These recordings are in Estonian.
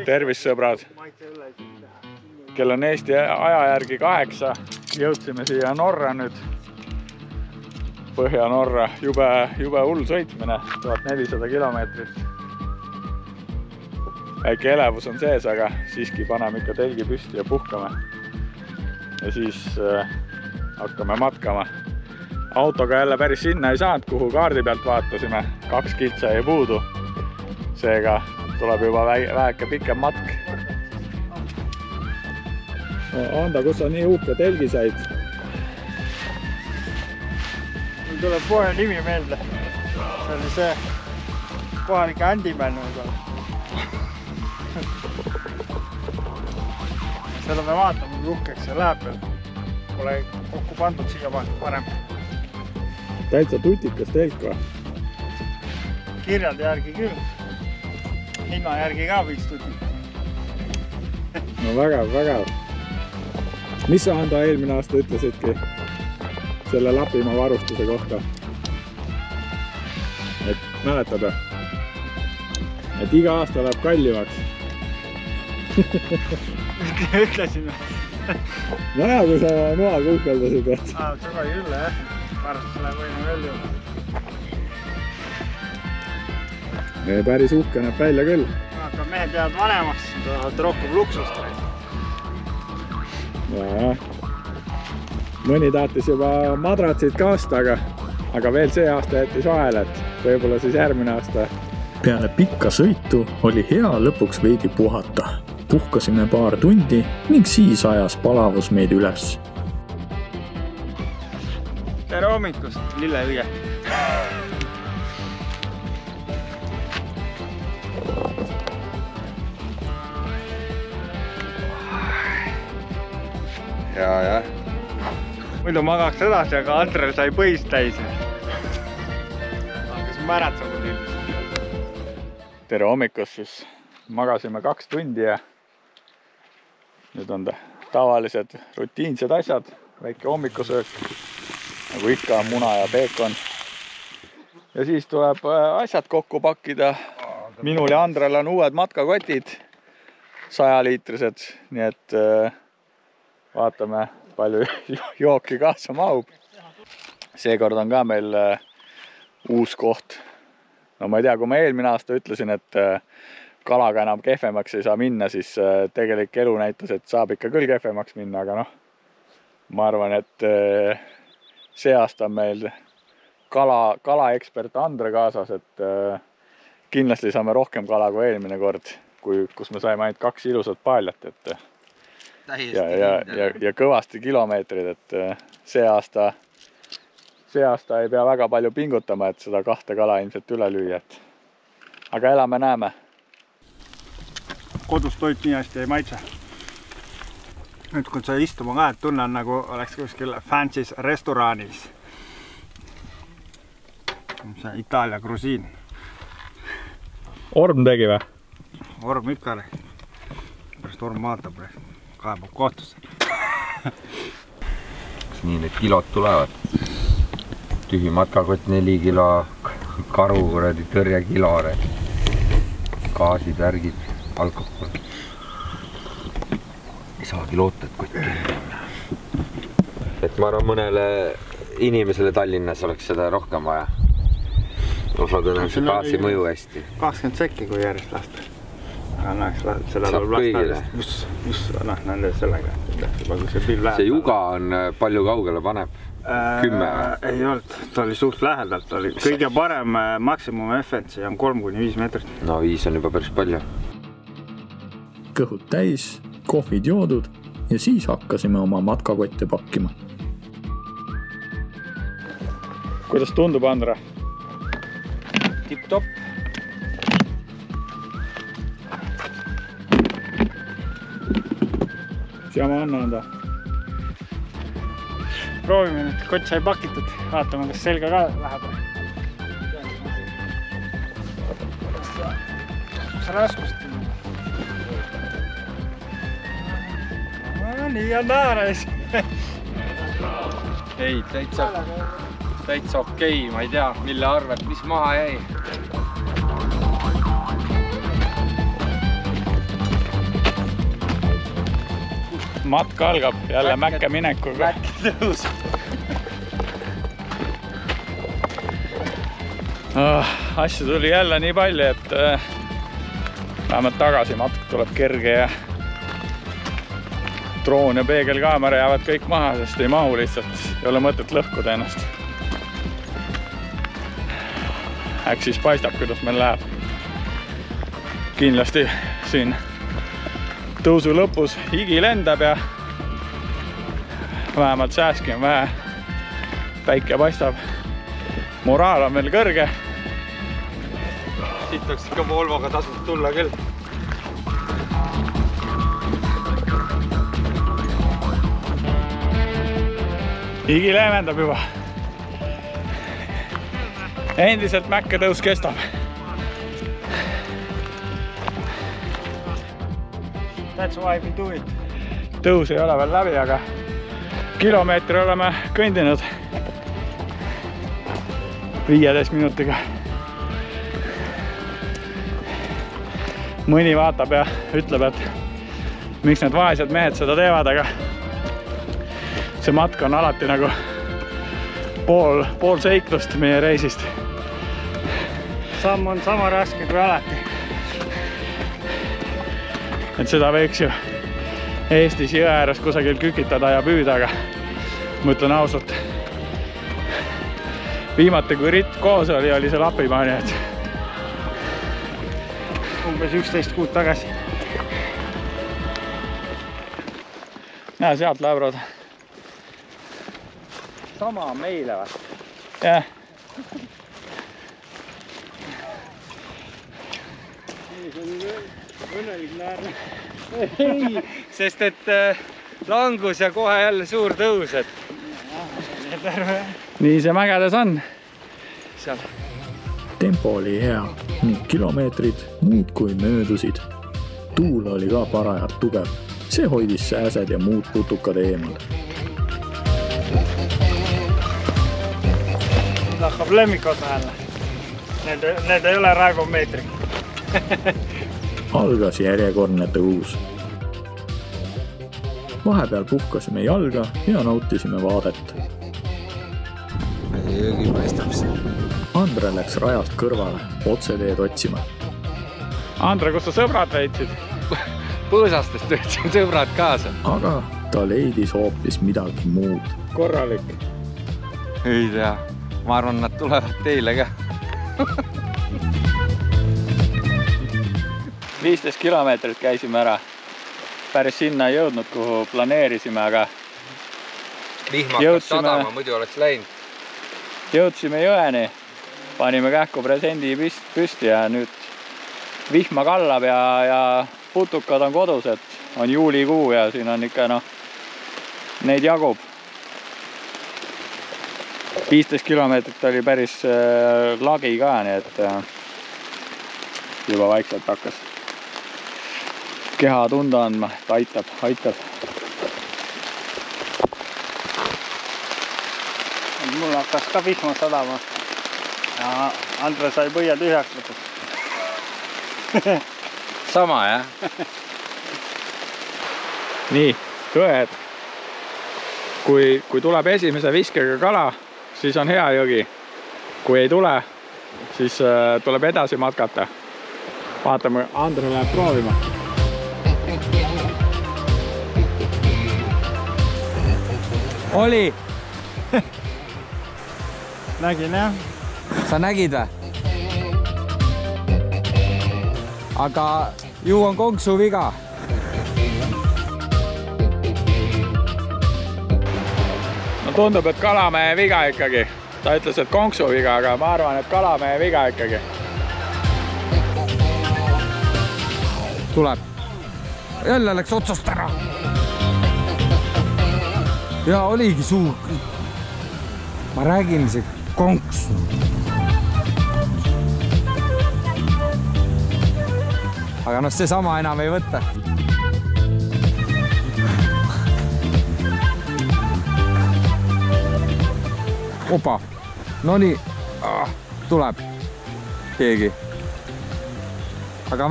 tervist, sõbrad! Kell on Eesti aja järgi 8. Jõudsime siia Norra nüüd. Põhja-Norra. Jube hull sõitmine. 1400 kilomeetrit. Väike elevus on sees, aga siiski paneme ikka telgi püsti ja puhkame. Ja siis hakkame matkama. Autoga jälle päris sinna ei saanud, kuhu kaardi pealt vaatasime. 2 kitsa ei puudu. Seega tuleb juba väike pikem matk. Anda, kus sa nii uhke telgi said? Mul tuleb poe nimi meelde. See oli see kohalike Handyman võib-olla. Seda me vaatame, kui uhkeks see läheb veel. Pole kokku pandud siia varem. Täitsa tutikas telk või? Kirjade järgi küll. Hinna järgi ka 5 tutik. No vägev. Mis sa, Ando, eelmine aasta ütlesidki selle Lapimaa varustuse kohta? Et mäletad või? Et iga aasta läheb kallimaks. Ütlesin. Näe, kui sa noa kuhkeldasid. Seda küll, jah. Pärast läheb võime veel juurde. Päris uhke näeb välja küll. Aga mehed jäävad vanemaks, tahavad rohkem luksust. Ja. Mõni tahtis juba madratsid ka osta, aga veel see aasta jättis vahele, et võib-olla siis järgmine aasta. Peale pikka sõitu oli hea lõpuks veidi puhata. Puhkasime paar tundi ning siis ajas palavus meid üles. Tere hommikust, lilleõie! Ja. Muidu magaks edasi, aga Andrel sai põist täis. Kas märatsema tüülis? Tere hommikust, siis magasime 2 tundi ja nüüd on tavalised rutiinsed asjad. Väike hommikusöök, nagu ikka muna ja peekon. Ja siis tuleb asjad kokku pakkida. Minul ja Andrel on uued matkakotid, 100-liitrised, nii et vaatame, palju jooki kaasa mahub. Seekord on ka meil uus koht. No ma ei tea, kui ma eelmine aasta ütlesin, et kalaga enam kehvemaks ei saa minna, siis tegelik elu näitas, et saab ikka küll kehvemaks minna, aga noh, ma arvan, et see aasta on meil kalaekspert Andre kaasas, et kindlasti saame rohkem kala kui eelmine kord, kus me saime ainult 2 ilusat paaljat, et ja kõvasti kilomeetrid, et see aasta ei pea väga palju pingutama, et seda 2 kala ilmselt üle lüüa. Aga elame-näeme. Kodus toit nii hästi ei maitse. Nüüd kui sa istuma ka, et tunnen nagu oleks kuskil fancy's restoraanis. See Itaalia grusiin. Orm tegi või? Orm ikka. Pärast Orm vaatab, kaebab kohtusse. Kas nii need kilod tulevad? Tühi matkakott 4 kilo, karu tõrjekilo, gaasid, värgid, alkohol. Ei saagi loota, et kott kinni. Et ma arvan, mõnele inimesele Tallinnas oleks seda rohkem vaja. Osad on see gaasi mõju hästi. 20 sekki, kui järjest lasta. Saab kõigile. Just nende sellega. See juga on palju kaugele paneb. 10. Ei olnud, ta oli suht lähedalt. Kõige parem maksimum efficiency on 3–5 meetrit. No 5 on juba päris palju. Kõhud täis, kohvid joodud ja siis hakkasime oma matkakotte pakkima. Kuidas tundub, Andre? Tip-top. Siama Anda. Proovime nüüd, kott sai pakitud. Vaatame, kas selga ka läheb. Kus raskust? Nii on naares. Ei, täitsa okei, ma ei tea, mille arvelt, mis maha jäi. matk algab jälle mäkke minekuga. Mäkke tõus. Asju tuli jälle nii palju, et vähemalt tagasi matk tuleb kerge ja droon ja peegelkaamera jäävad kõik maha, sest ei mahu lihtsalt. Ei ole mõtet lõhkuda ennast. Äks siis paistab, kuidas meil läheb. Kindlasti siin tõusu lõpus higi lendab ja vähemalt sääski on vähe. Päike paistab. Moraal on veel kõrge. Siit oleks ikka Volvoga tasub tulla küll. Higi leevendab juba. Endiselt mäkke tõus kestab. That's why we do it. Tõus ei ole veel läbi, aga kilomeetri oleme kõndinud 15 minutiga. Mõni vaatab ja ütleb, et miks need vaesed mehed seda teevad, aga see matk on alati nagu pool seiklust meie reisist. Samm on sama raske kui alati. Et seda võiks ju Eestis jõe ääres kusagil kükitada ja püüda, aga ma ütlen ausalt, viimati kui ritt koos oli see Lapimaani, et umbes 11 kuud tagasi. Näe, sealt läheb rooda. Sama meile või? Jah. Õnnelik naerda. Ei, sest et langus ja kohe jälle suur tõus, et Nii see mägedes on. seal. Tempo oli hea ning kilomeetrid muudkui möödusid. Tuul oli ka parajalt tugev. See hoidis sääsed ja muud putukad eemal. Hakkab lemmikosa jälle. Need ei ole raevumeetrid. Algas järjekordne tõus. Vahepeal puhkasime jalga ja nautisime vaadet. Jõgi paistab siin. Andre läks rajalt kõrvale otseteed otsima. Andre, kus sa sõbrad leidsid? Põõsastest võtsin sõbrad kaasa. Aga ta leidis hoopis midagi muud. Korralik. Ei tea. Ma arvan, nad tulevad teile ka. 15 kilomeetrit käisime ära. Päris sinna ei jõudnud, kuhu planeerisime, aga Vihma hakkas sadama, muidu oleks läinud. jõudsime jõeni. Panime kähku presendi püsti ja nüüd vihma kallab ja putukad on kodus, et on juulikuu ja siin on ikka neid jagub. 15 kilomeetrit oli päris lagi ka, nii et juba vaikselt hakkas keha tunda andma, et aitab. Mul hakkas ka vihma sadama ja Andre sai põia tühjaks lõpuks. Sama, jah? Nii, tõed. Kui tuleb esimese viskega kala, siis on hea jõgi. Kui ei tule, siis tuleb edasi matkata. Vaatame, Andre läheb proovima. Oli! Nägin, jah. Sa nägid või? Aga ju on konksu viga. No tundub, et kalamehe viga ikkagi. Ta ütles, et konksu viga, aga ma arvan, et kalamehe viga ikkagi. Tuleb. Jälle läks otsast ära. Ja oligi suur. Ma räägin see konks. Aga see sama enam ei võtta. Opa. No nii. Tuleb. Keegi. Aga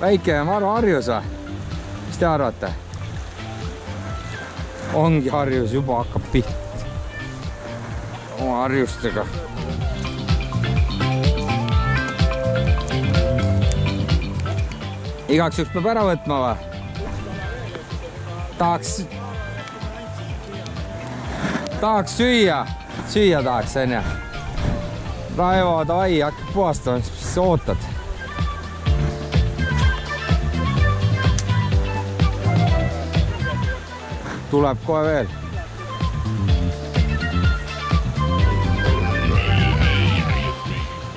väike Maru harjus või? Mis te arvate? ongi harjus, juba hakkab pihta oma harjustega. Igaks juks peab ära võtma või? Tahaks süüa tahaks, on ju. Raivo, davai, hakkab puhastama, mis ootad? Tuleb kohe veel.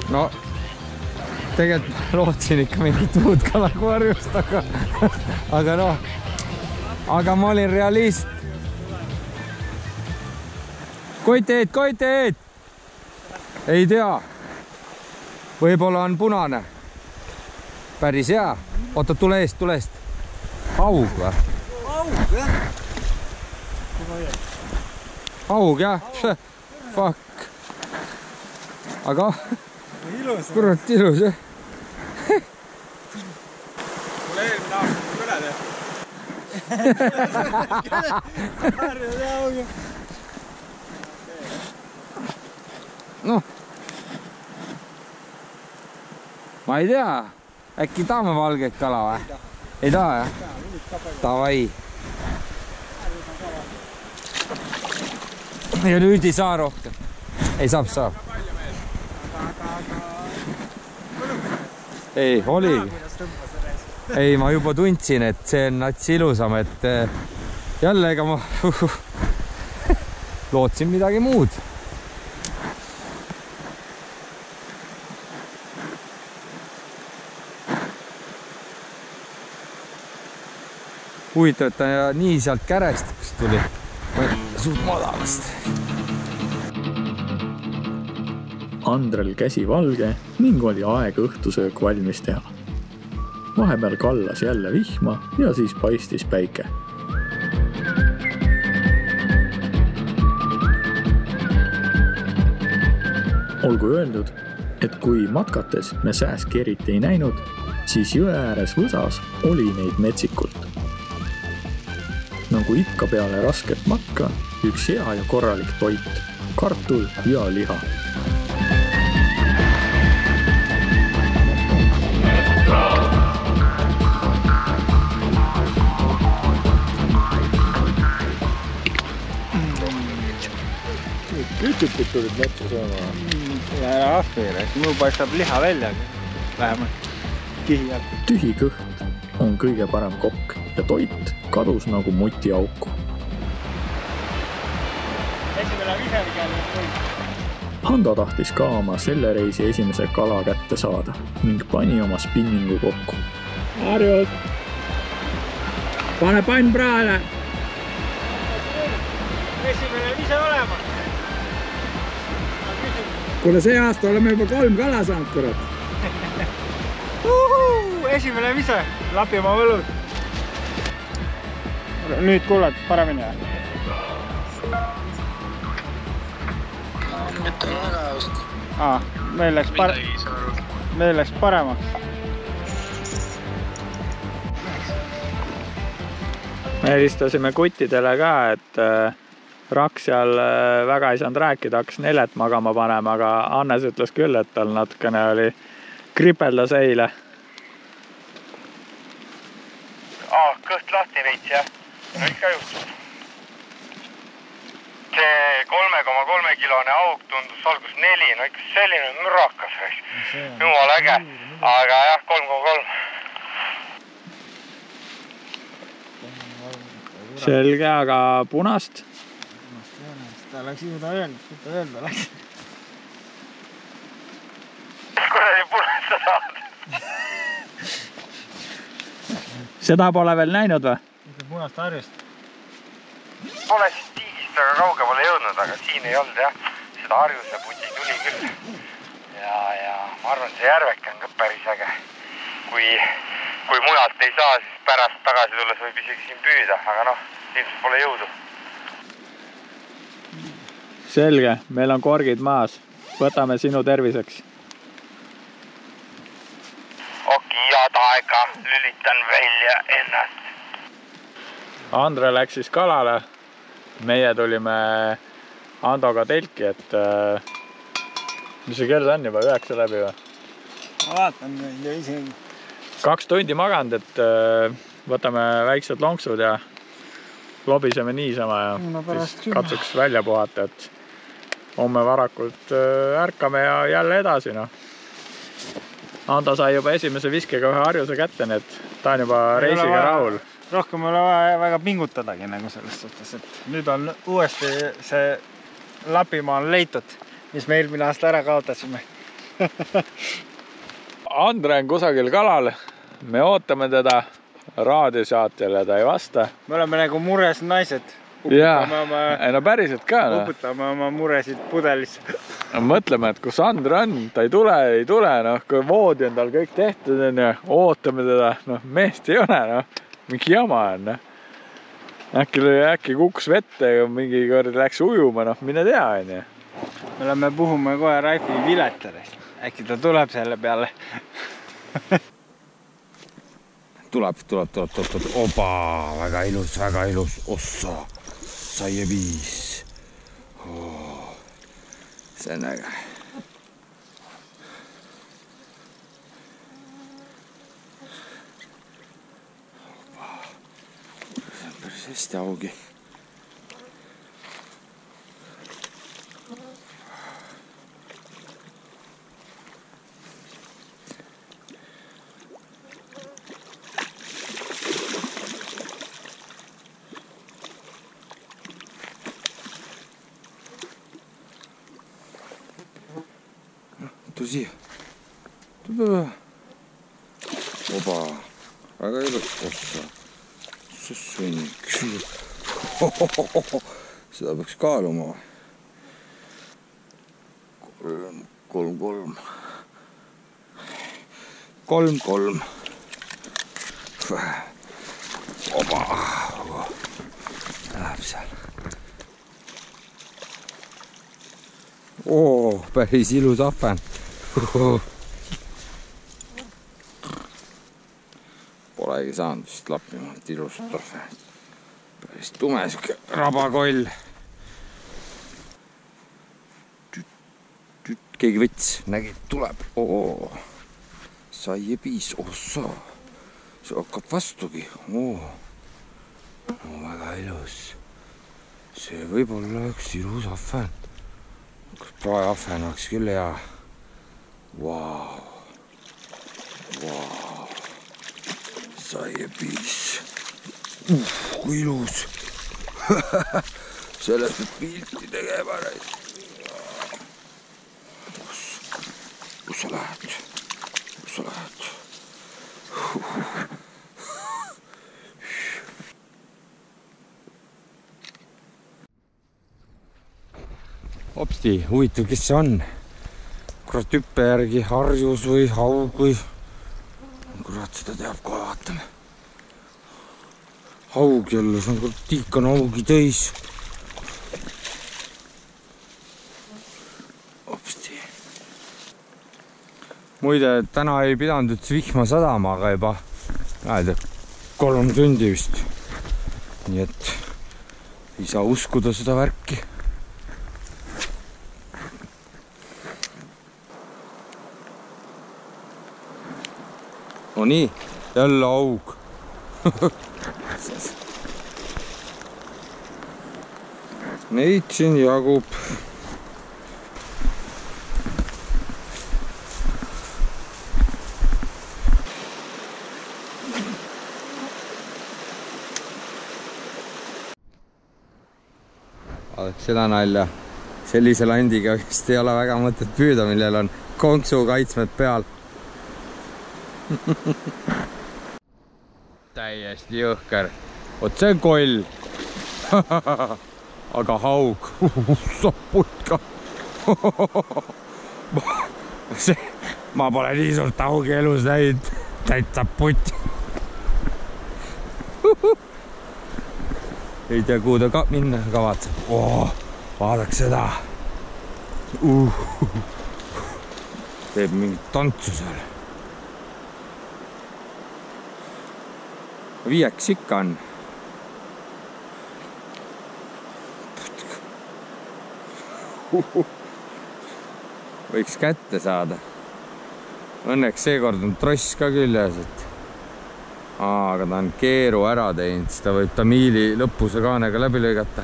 No, tegelikult lootsin ikka mingit muud kalakuharjust, aga noh, aga ma olin realist. Koiteid! Ei tea. Võib-olla on punane. Päris hea. Oota, tule eest. Haug või? Haug, jah? Fuck. Aga kurat ilus, jah? Mul eelmine aasta küle teha. Noh, ma ei tea, äkki tahame valget kala või? Ei taha, jah? Davai. Ja nüüd ei saa rohkem. Ei saab. Ei, oligi. Ei, ma juba tundsin, et see on nats ilusam, et jälle ega ma lootsin midagi muud. Huvitav, et ta nii sealt kärestikust tuli. Suht madalast. Andrel käsi valge ning oli aeg õhtusöök valmis teha. Vahepeal kallas jälle vihma ja siis paistis päike. Olgu öeldud, et kui matkates me sääski eriti ei näinud, siis jõe ääres Võsas oli neid metsikult. Nagu ikka peale rasket matka, üks hea ja korralik toit, kartul ja liha. Kütükid tulid metsa sööma. Ära ahveera, et mul paistab liha välja, vähemalt kihi alt. Tühi kõht on kõige parem kokk ja toit kadus nagu muti auku. Hando tahtis ka oma selle reisi esimese kala kätte saada ning pani oma spinningu kokku. Harjus! Pane pann praale! Esimene ise olema. Kuule, see aasta oleme juba 3 kala saanud, kurat. Esimene ise, lapi oma võlud. Nüüd kuuled paremini, jah? Mitte väga just. Meil läks paremaks. Me helistasime kuttidele ka, et Raks seal väga ei saanud rääkida, hakkas nelet magama panema, aga Hannes ütles küll, et tal natukene oli kripeldas eile. Kõht lahti veits, jah? No ikka juhtub. See 3,3 kilone auk tundus algus 4, no ikka selline mürakas võiks. Jumal äge, aga jah, 3,3. Selge, aga punast? Ta läks ju ta öelda läks. Kuradi punast sa saad? Seda pole veel näinud või? Punast harjust. Pole siis tiigist väga kaugemale jõudnud, aga siin ei olnud jah. Seda harjuse puti tuli küll. Ja ma arvan, see järveke on ka päris äge. Kui mujalt ei saa, siis pärast tagasi tulles võib isegi siin püüda, aga noh, ilmselt pole jõudu. Selge, meil on korgid maas. Võtame sinu terviseks. Head aega, lülitan välja ennast. Andre läks siis kalale. meie tulime Andoga telki, et mis see kell on juba, 9 läbi või? Ma vaatan nüüd ja isegi 2 tundi maganud, et võtame väiksed lonksud ja lobiseme niisama ja siis katsuks välja puhata, et homme varakult ärkame ja jälle edasi. No. Ando sai juba esimese viskega ühe harjuse kätte, nii et ta on juba reisiga rahul. Rohkem ei ole vaja väga pingutadagi nagu selles suhtes, et nüüd on uuesti see Lapimaa on leitud, mis me eelmine aasta ära kaotasime. Andre on kusagil kalal, me ootame teda raadiosaatjale, ta ei vasta. Me oleme nagu mures naised. No päriselt ka. Uputame oma muresid pudelisse. Mõtleme, et kus Andre on, ta ei tule, noh, kui voodi on tal kõik tehtud, ootame teda, noh, meest ei ole, noh, mingi jama on, noh. Äkki kukkus vette ja mingi kord läks ujuma, noh, mine tea, on ju. Me oleme puhume kohe Raifi viletades. Äkki ta tuleb selle peale. Tuleb. Opa, väga ilus. Ossa, sai 5. See on äge. See on päris hästi augi. Tule siia. Oba, väga ilus ossa. Sussunnik. Seda peaks kaaluma. 3. Oba. Läheb seal. Päris ilus ahven. Polegi saanud vist Lapimaalt ilust ahven. Päris tume siuke rabakoll. Keegi võts, nägi, tuleb. Sai 5. Ossa. See hakkab vastugi. Väga ilus. See võib olla üks ilus ahven. Praeahven oleks küll hea. Vau. Sai 5. Kui ilus. Sellest nüüd pilti tegema. Kus sa lähed? Hopsti, huvitav, kes see on? Kurat, hüppe järgi harjus või haug või... Kurat, seda teab kohe, vaatame. Haug jälle, see on kurat tiikan haugi täis. Hopsti. Muide, täna ei pidanud vihma sadama, aga juba 3 tundi vist. Nii et ei saa uskuda seda värki. No nii, jälle haug. Neid siin jagub. Vaadake seda nalja. Sellise landiga vist ei ole väga mõtet püüda, millel on konksu kaitsmed peal. Täiesti jõhker. Oot, see on koll. Aga haug. Putka. Ma pole nii suurt haugi elus näinud. Täitsa putt. Ei tea, kuhu ta minna kavatseb. Vaadaks seda. Teeb mingit tantsu seal. 5 ikka on. Võiks kätte saada. Õnneks seekord on tross ka küljes, et aga ta on keeru ära teinud, siis ta võib tamiili lõpuse kaanega läbi lõigata.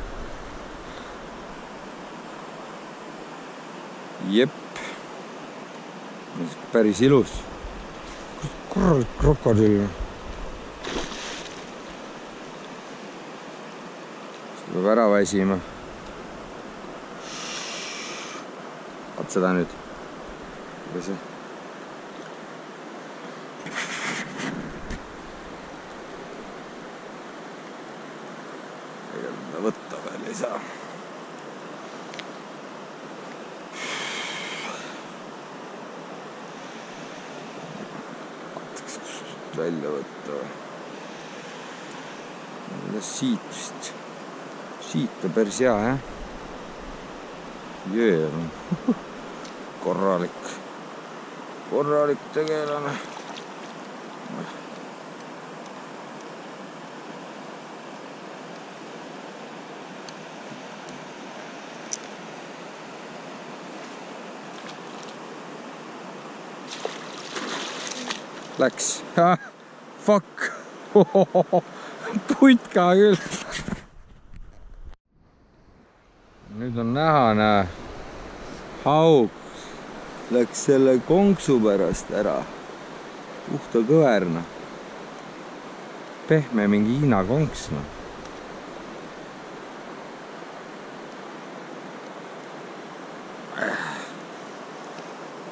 Jep. Päris ilus. Korralik krokodill. See peab ära väsima. Vaat seda nüüd. Või see? Võtta veel ei saa. Vaataks, kust välja võtta. Siit vist. Siit on päris hea, jah? Jöör on. Korralik tegelane. Läks. Fuck. Putka küll. Nüüd on näha, näe. Haug läks selle konksu pärast ära. Puhta kõverna. Pehme mingi Hiina konks. No.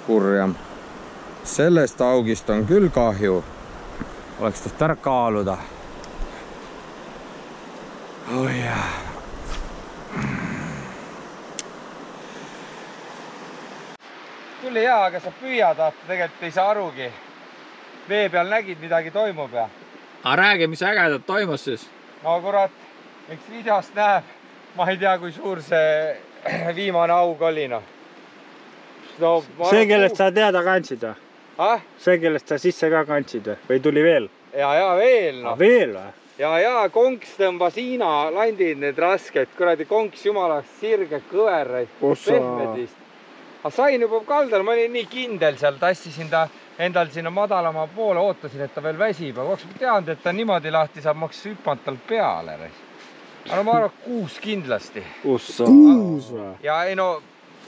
Kurjam. Sellest augist on küll kahju. Oleks taht ära kaaluda. Oh jah. Tuli hea, aga sa püüad, tegelikult ei saa arugi. Vee peal nägid, midagi toimub ja. Aga räägi, mis ägedat toimus siis? No kurat, eks videost näeb. Ma ei tea, kui suur see viimane aug oli. No, see, kellest sa teada kandsid või? See, kellest sa sisse ka kandsid või tuli veel? Ja veel. No. Veel või? Ja konks tõmbas Hiina landid need rasked. Kuradi konks jumalaks sirge kõveraid. Pehmedist. Aga sain juba kaldal, ma olin nii kindel seal, tassisin ta endal sinna madalama poole, ootasin, et ta veel väsib. Aga kui ma tean, et ta niimoodi lahti saab, ma oleks hüpanud tal peale. Aga ma arvan, 6 kindlasti. 6 või? Ja ei no...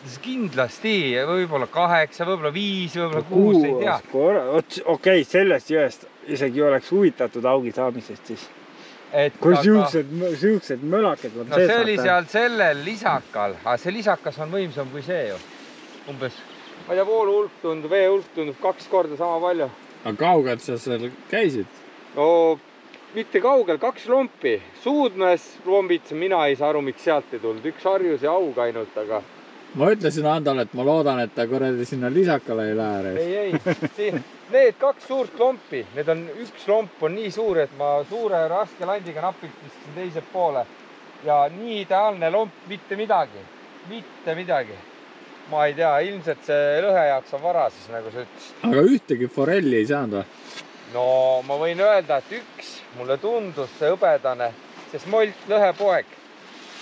Kindlasti, võib-olla 8, võib-olla 5, võib-olla 6, ei tea. Okei, sellest jõest isegi oleks huvitatud augi saamisest siis. Kui siuksed mölaked. No see oli seal sellel lisakal, aga see lisakas on võimsam kui see ju. Umbes, ma ei tea, voolu hulk tundub, vee hulk tundub 2 korda sama palju. Aga kaugelt sa seal käisid? No, mitte kaugel, 2 lompi. Suudmes lombitse, mina ei saa aru, miks sealt ei tulnud. 1 harjus ja aug ainult, aga... Ma ütlesin Andole, et ma loodan, et ta kuradi sinna lisakale ei lähe. Ei. Need 2 suurt lompi, need on 1 lomp on nii suur, et ma suure raske landiga napilt viskasin teise poole. Ja nii ideaalne lomp, mitte midagi. Mitte midagi. Ma ei tea, ilmselt see lõhe jaoks on vara siis, nagu sa ütlesid. Aga ühtegi forelli ei saanud või? No, ma võin öelda, et 1, mulle tundus see hõbedane, see smolt lõhepoeg,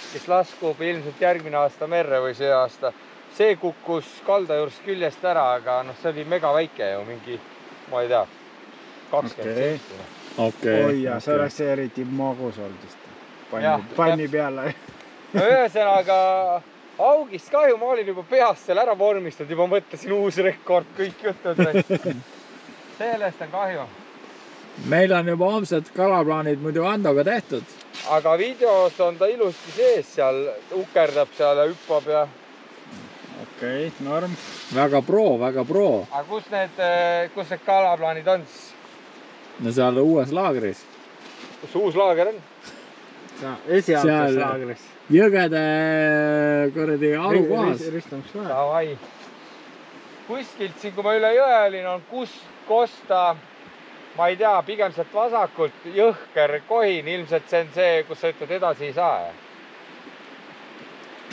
kes laskub ilmselt järgmine aasta merre või see aasta. See kukkus kalda juurest küljest ära, aga noh, see oli mega väike ju, mingi, ma ei tea, 20 senti. Oi ja see oleks eriti magus oldist. Panni peale. No ühesõnaga, augist kahju, ma olin juba peast seal ära vormistatud, juba mõtlesin uus rekord, kõik jutud. Sellest on kahju. Meil on juba homsed kalaplaanid muidu Andoga tehtud. Aga videos on ta ilusti sees seal, ukerdab seal ja hüppab ja... Okei, norm. Väga pro. Aga kus need kalaplaanid on siis? No seal uues laagris. Kus uus laager on? Esialges laagris. Jõgede kuradi alukohas. Davai. Kuskilt siin, kui ma üle jõe olin, on Kosta... Ma ei tea, pigem sealt vasakult jõhker kohin, ilmselt see on see, kus sa ütled edasi ei saa.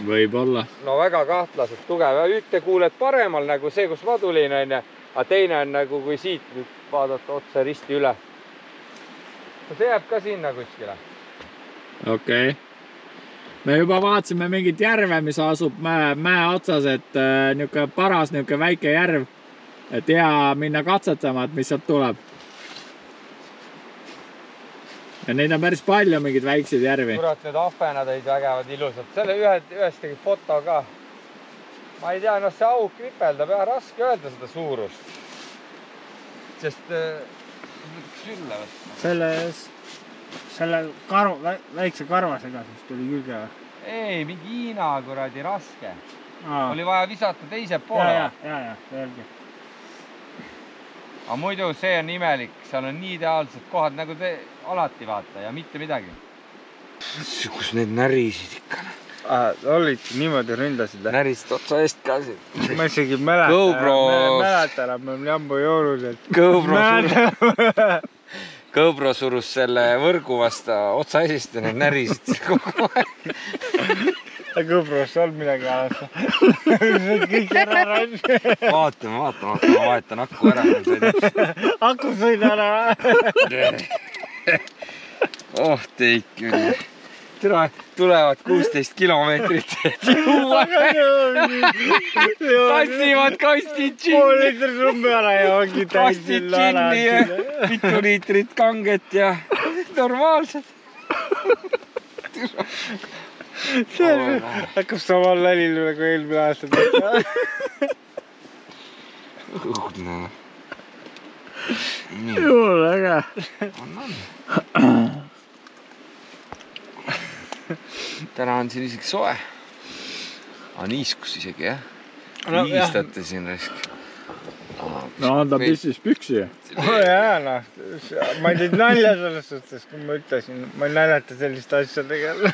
Võib-olla. No väga kahtlaselt tugev. Ühte kuuled paremal nagu see, kus ma tulin, aga teine on nagu kui siit nüüd vaadata otse risti üle. See jääb ka sinna kuskile. Okei. me juba vaatasime mingit järve, mis asub mäe otsas, et niuke paras niuke väike järv, et hea minna katsetama, et mis sealt tuleb. Ja neid on päris palju mingeid väikseid järvi. Kurat, need ahvenad olid vägevad ilusad. Selle ühest tegi foto ka. Ma ei tea, see auk vipeldab ja raske öelda seda suurust. Sest sülle võtma. Selle väikse karvasega siis tuli külge või? Ei, mingi Hiina kuradi raske. Oli vaja visata teise poole. Ja, selge. Aga muidu see on imelik, seal on nii ideaalsed kohad, nagu te alati vaata ja mitte midagi. Kus need närisid ikka? Olid niimoodi ründasid. Närisid otsa eest ka siin. Ma isegi mäletan, et me jambu joonud. GoPro surus selle võrgu vasta otsa eest ja need närisid kogu aeg. GoPro'st on midagi alassa. Kõik ära rand. Vaatame, ma vahetan aku ära. Aku sõid ära. Oh, teid küll. Tulevad 16 kilomeetrit. Tassivad kastid džinni. Pool liitrit rummi ära ja ongi kastid džinni ja mitu liitrit kanget ja normaalsed. See hakkab samal lälil nagu eelmine aasta. Õudne. Juhul äge. Täna on siin isegi soe. Niiskus isegi, jah? Niistate siin risk. No anda pissis püksi. Jaa, ma ei teid nalja selles suhtes, kui ma ütlesin. Ma ei näljata sellist asja tegelikult.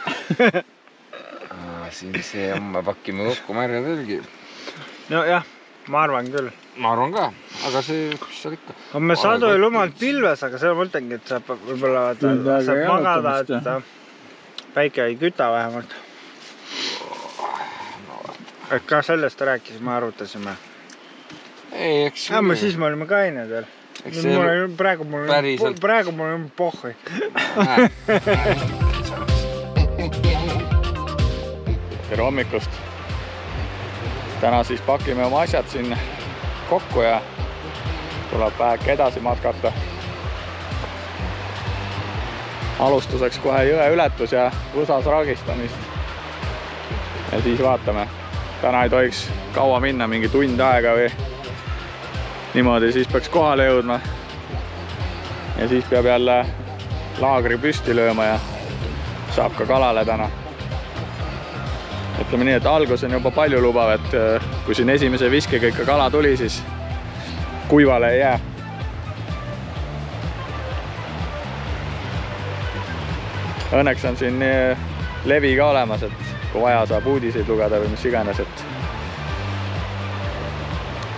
Siin see homme pakime kokku märja tõlgi. No jah, ma arvan küll. Ma arvan ka, aga see, kus seal ikka. On me sadu ei lumalt pilves, aga seal mõtlengi, et saab võib-olla saab magada, et päike ei küta vähemalt. Et ka sellest rääkisime, arutasime. Ei, eks... Ja, me siis me olime kained veel. Praegu mul on pohhi. Tere hommikust. Täna siis pakime oma asjad siin kokku ja tuleb väheke edasi matkata. Alustuseks kohe jõe ületus ja võsas ragistamist. Ja siis vaatame. Täna ei tohiks kaua minna, mingi tund aega või niimoodi, siis peaks kohale jõudma. Ja siis peab jälle laagri püsti lööma ja saab ka kalale täna. Ütleme nii, et algus on juba palju lubav, et kui siin esimese viskega ikka kala tuli, siis kuivale ei jää. Õnneks on siin levi ka olemas, et kui vaja saab uudiseid lugeda või mis iganes, et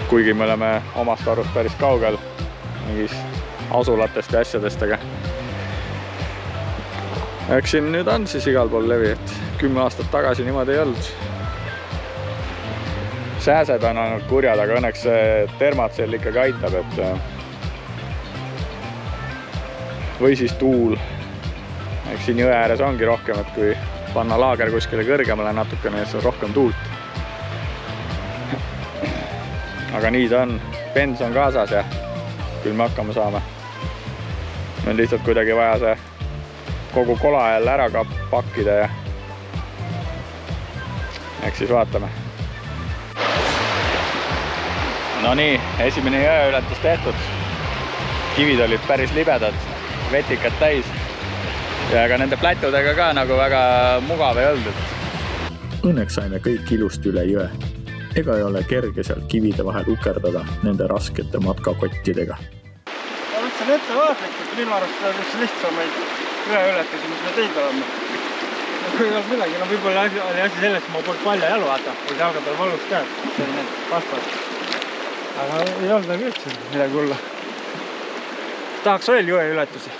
kuigi me oleme omast arust päris kaugel mingis asulatest ja asjadest, aga eks siin nüüd on siis igal pool levi, et 10 aastat tagasi niimoodi ei olnud. Sääsed on ainult kurjad, aga õnneks see termatsell ikkagi aitab, et või siis tuul. Eks siin jõe ääres ongi rohkem, et kui panna laager kuskile kõrgemale natukene, siis on rohkem tuult. Aga nii ta on. Bens on kaasas ja küll me hakkama saame. Me on lihtsalt kuidagi vaja see kogu kola jälle ära ka pakkida ja eks siis vaatame. No nii, esimene jõe ületus tehtud. Kivid olid päris libedad, vetikad täis. Ja ka nende plätudega ka nagu väga mugav ei olnud. Õnneks saime kõik ilusti üle jõe. Ega ei ole kerge seal kivide vahel ukerdada nende raskete matkakottidega. Ma võtsin ettevaatlikult, minu arust on üks lihtsamaid jõeületusi, mis me teid oleme. Kui ei olnud midagi, no võib-olla oli asi sellest, et ma polnud palja jalu vaata, või jalga peal valus ka, selline paspas. Aga ei olnud nagu üldse midagi hulla. Tahaks veel jõeületusi.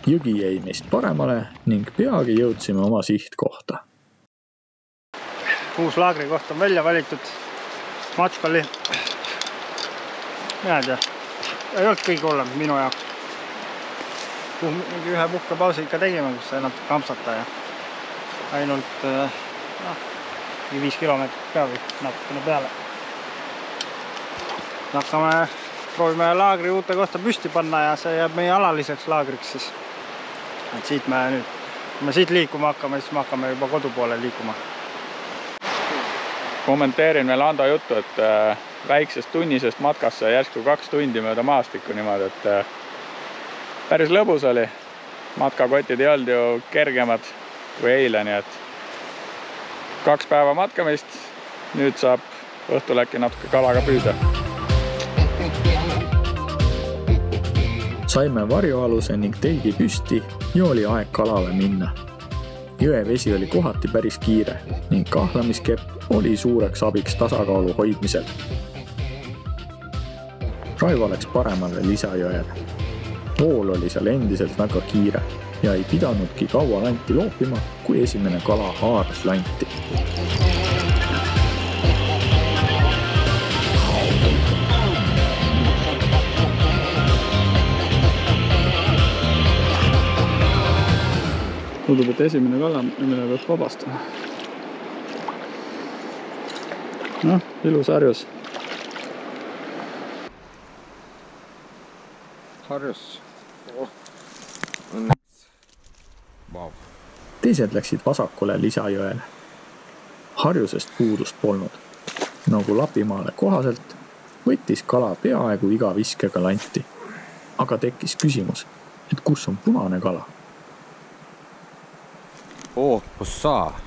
Jõgi jäi meist paremale ning peagi jõudsime oma sihtkohta. Uus laagrikoht on välja valitud. matk oli, mina ei tea, ei olnud kõige hullem minu jaoks. Mingi ühe puhkepausi ikka tegime, kus sai natuke kampsata ja ainult 5 kilomeetrit peab natukene peale. Hakkame, proovime laagri uute kohta püsti panna ja see jääb meie alaliseks laagriks siis. Et siit me nüüd, kui me siit liikuma hakkame, siis me hakkame juba kodu poole liikuma. Kommenteerin veel Ando juttu, et väiksest tunnisest matkast sai järsku 2 tundi mööda maastikku niimoodi, et päris lõbus oli. Matkakotid ei olnud ju kergemad kui eile, nii et 2 päeva matkamist. Nüüd saab õhtul äkki natuke kalaga püüda. Saime varjualuse ning telgi püsti ja oli aeg kalale minna. Jõevesi oli kohati päris kiire ning kahlamiskepp oli suureks abiks tasakaalu hoidmisel. Raivo läks paremale Lisajõele. Vool oli seal endiselt väga kiire ja ei pidanudki kaua lanti loopima, kui esimene kala haaras lanti. Tundub, et esimene kala, mille peab vabastama. Noh, ilus harjus. Harjus. Õnneks. Wow. Teised läksid vasakule Lisajõele. Harjusest puudust polnud. Nagu Lapimaale kohaselt võttis kala peaaegu iga viskega lanti. Aga tekkis küsimus, et kus on punane kala? Possaa.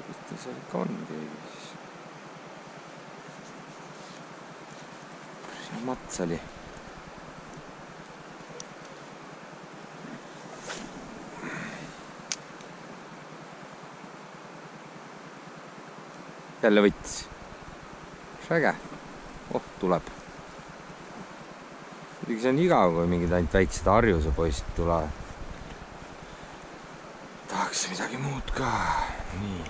Mis ta seal ikka on keegi siis? See mats oli. Jälle võttis. Äge. Tuleb. Muidugi see on igav, kui mingid ainult väiksed harjuse poisid tulevad. Tahaks midagi muud ka. Nii.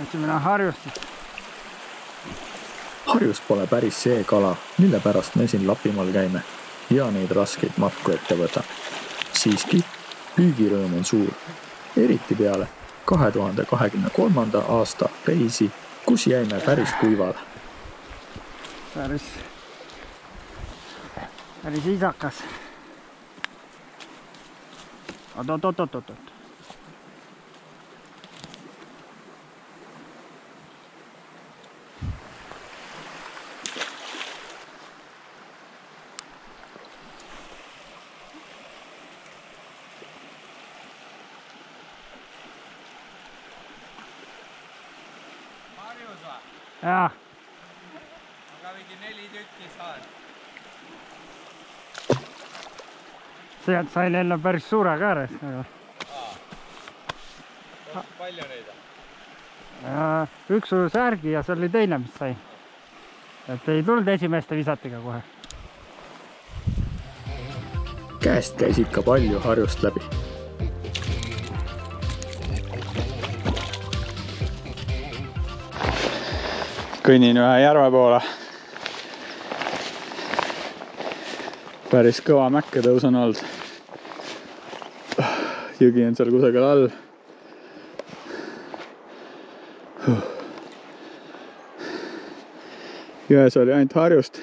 Esimene harjust. Harjus pole päris see kala, mille pärast me siin Lapimaal käime ja neid raskeid matku ette võtame. Siiski, püügirõõm on suur, eriti peale 2023. aasta reisi, kus jäime päris kuivale. Päris isakas. Oot. Jaa. Aga mingi 4 tükki saan. Sealt sain enne päris suure kääres. Palju neid on? Üks ujus järgi ja see oli teine, mis sai. Et ei tulnud esimeste visatiga kohe. Käest käis ikka palju harjust läbi. Kõnnin ühe järve poole. Päris kõva mäkketõus on olnud. Jõgi on seal kusagil all. Jões oli ainult harjust.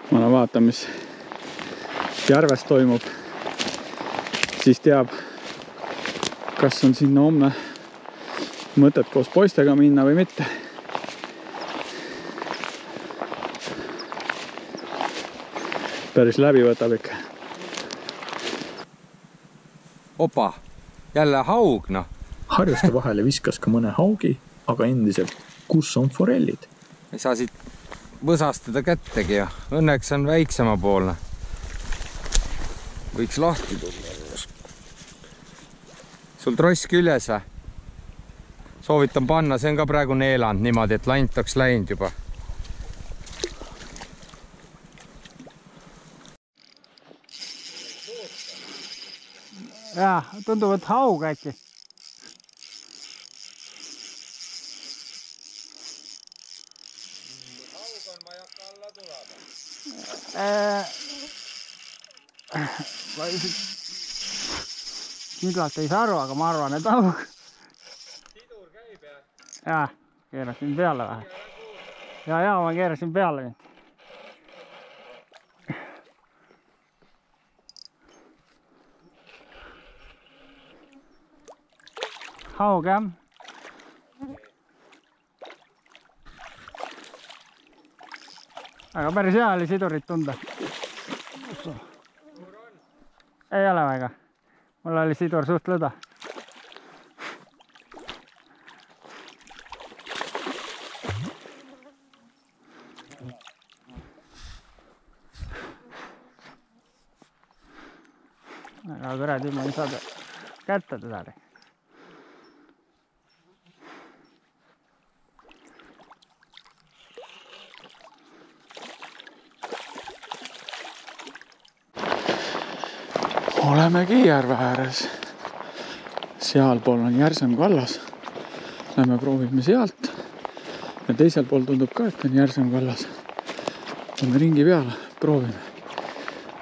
Ma vaatan, mis järves toimub. Siis teab, kas on sinna homme mõtet koos poistega minna või mitte. Päris läbi võtab ikka. Opa, jälle haug, noh. Harjuste vahele viskas ka mõne haugi, aga endiselt, kus on forellid? Ei saa siit võsastada kättegi ja õnneks on väiksema poolne. Võiks lahti tulla. Sul tross küljes või? Soovitan panna, see on ka praegu neeland niimoodi, et lant oleks läinud juba. Jaa, tunduvat hauga äkki. Haug on, ma ei hakka alla tulema. Kindlalt ei saa aru, aga ma arvan, et haug. Sidur käib ja? Jaa, keerasin peale vähe. Jaa, ma keerasin peale nüüd. Haug jah. Aga päris hea oli sidurit tunda. Ei ole väga. Mul oli sidur suht lõda. Aga kuradi, ma ei saa kätte teda. Oleme Kiijärve ääres. Sealpool on Järsem kallas. Lähme proovime sealt. Ja teisel pool tundub ka, et on Järsem kallas. Lähme ringi peale, proovime.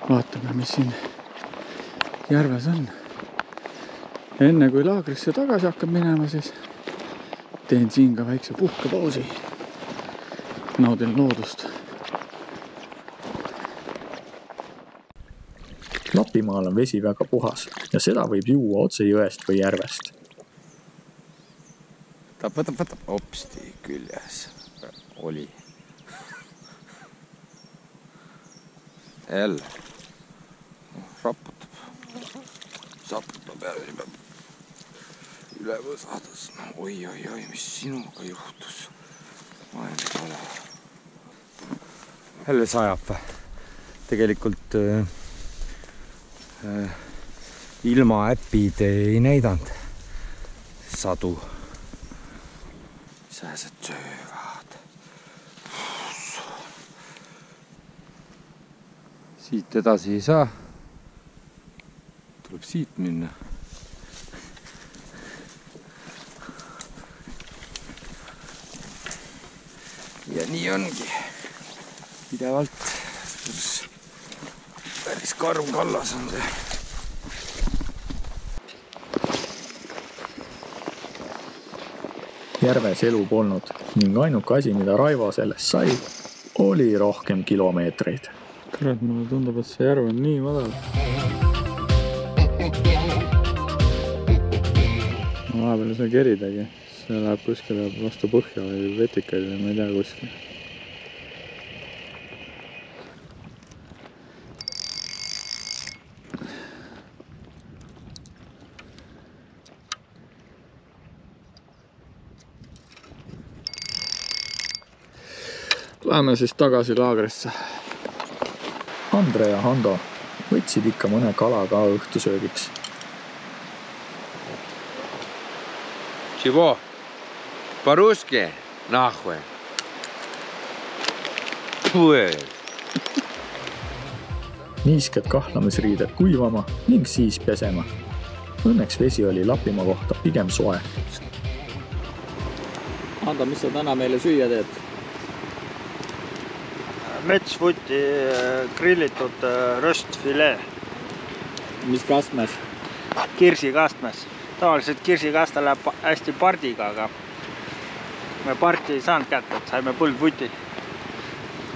Vaatame, mis siin järves on. Enne kui laagrisse tagasi hakkab minema, siis teen siin ka väikse puhkepausi. Naudin loodust. Lapimaal on vesi väga puhas ja seda võib juua otse jõest või järvest. Võtab hopsti küljes. Oli. Jälle. Raputab. Saputab jälle peab üle võsadas. Oi, mis sinuga juhtus? Ma ei ole. Jälle sajab. Tegelikult ilma äpid ei näidanud sadu. Sääsed söövad. Siit edasi ei saa. Tuleb siit minna. Ja nii ongi. Pidevalt. Päris karm kallas on see. Järves elu polnud ning ainuke asi, mida Raivo sellest sai, oli rohkem kilomeetreid. Kurat, mulle tundub, et see järv on nii madal. Vahepeal ei saa keridagi. See läheb kuskile vastu põhja või vetikaid või ma ei tea kuskile. Läheme siis tagasi laagrisse. Andre ja Hando võtsid ikka mõne kala ka õhtusöögiks. Чего? По-русски? Нахуй. Niisked kahlamisriided kuivama ning siis pesema. Õnneks vesi oli Lapimaa kohta pigem soe. Hando, mis sa täna meile süüa teed? Metsvuti grillitud röstfilee. Mis kastmes? Kirsikastmes. Tavaliselt kirsikaste läheb hästi pardiga, aga me parti ei saanud kätte, et saime põldvuti.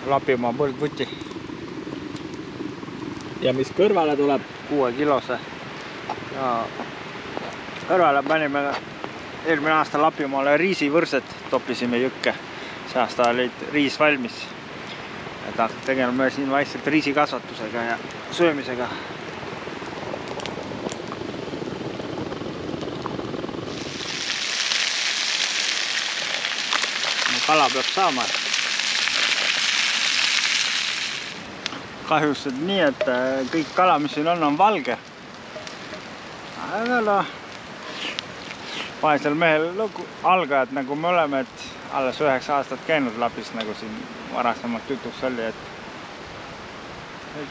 Lapimaa põldvuti. Ja mis kõrvale tuleb? 6 kilose. Ja kõrvale panime eelmine aasta Lapimaale riisivõrset, topisime jõkke. See aasta oli riis valmis. Et tegeleme siin vaikselt riisikasvatusega ja söömisega. Kala peab saama. Kahjuks nii, et kõik kala, mis siin on valge. Aga vaesel mehel algajad, nagu me oleme, et alles 9 aastat käinud Lapis, nagu siin varasemalt jutuks oli, et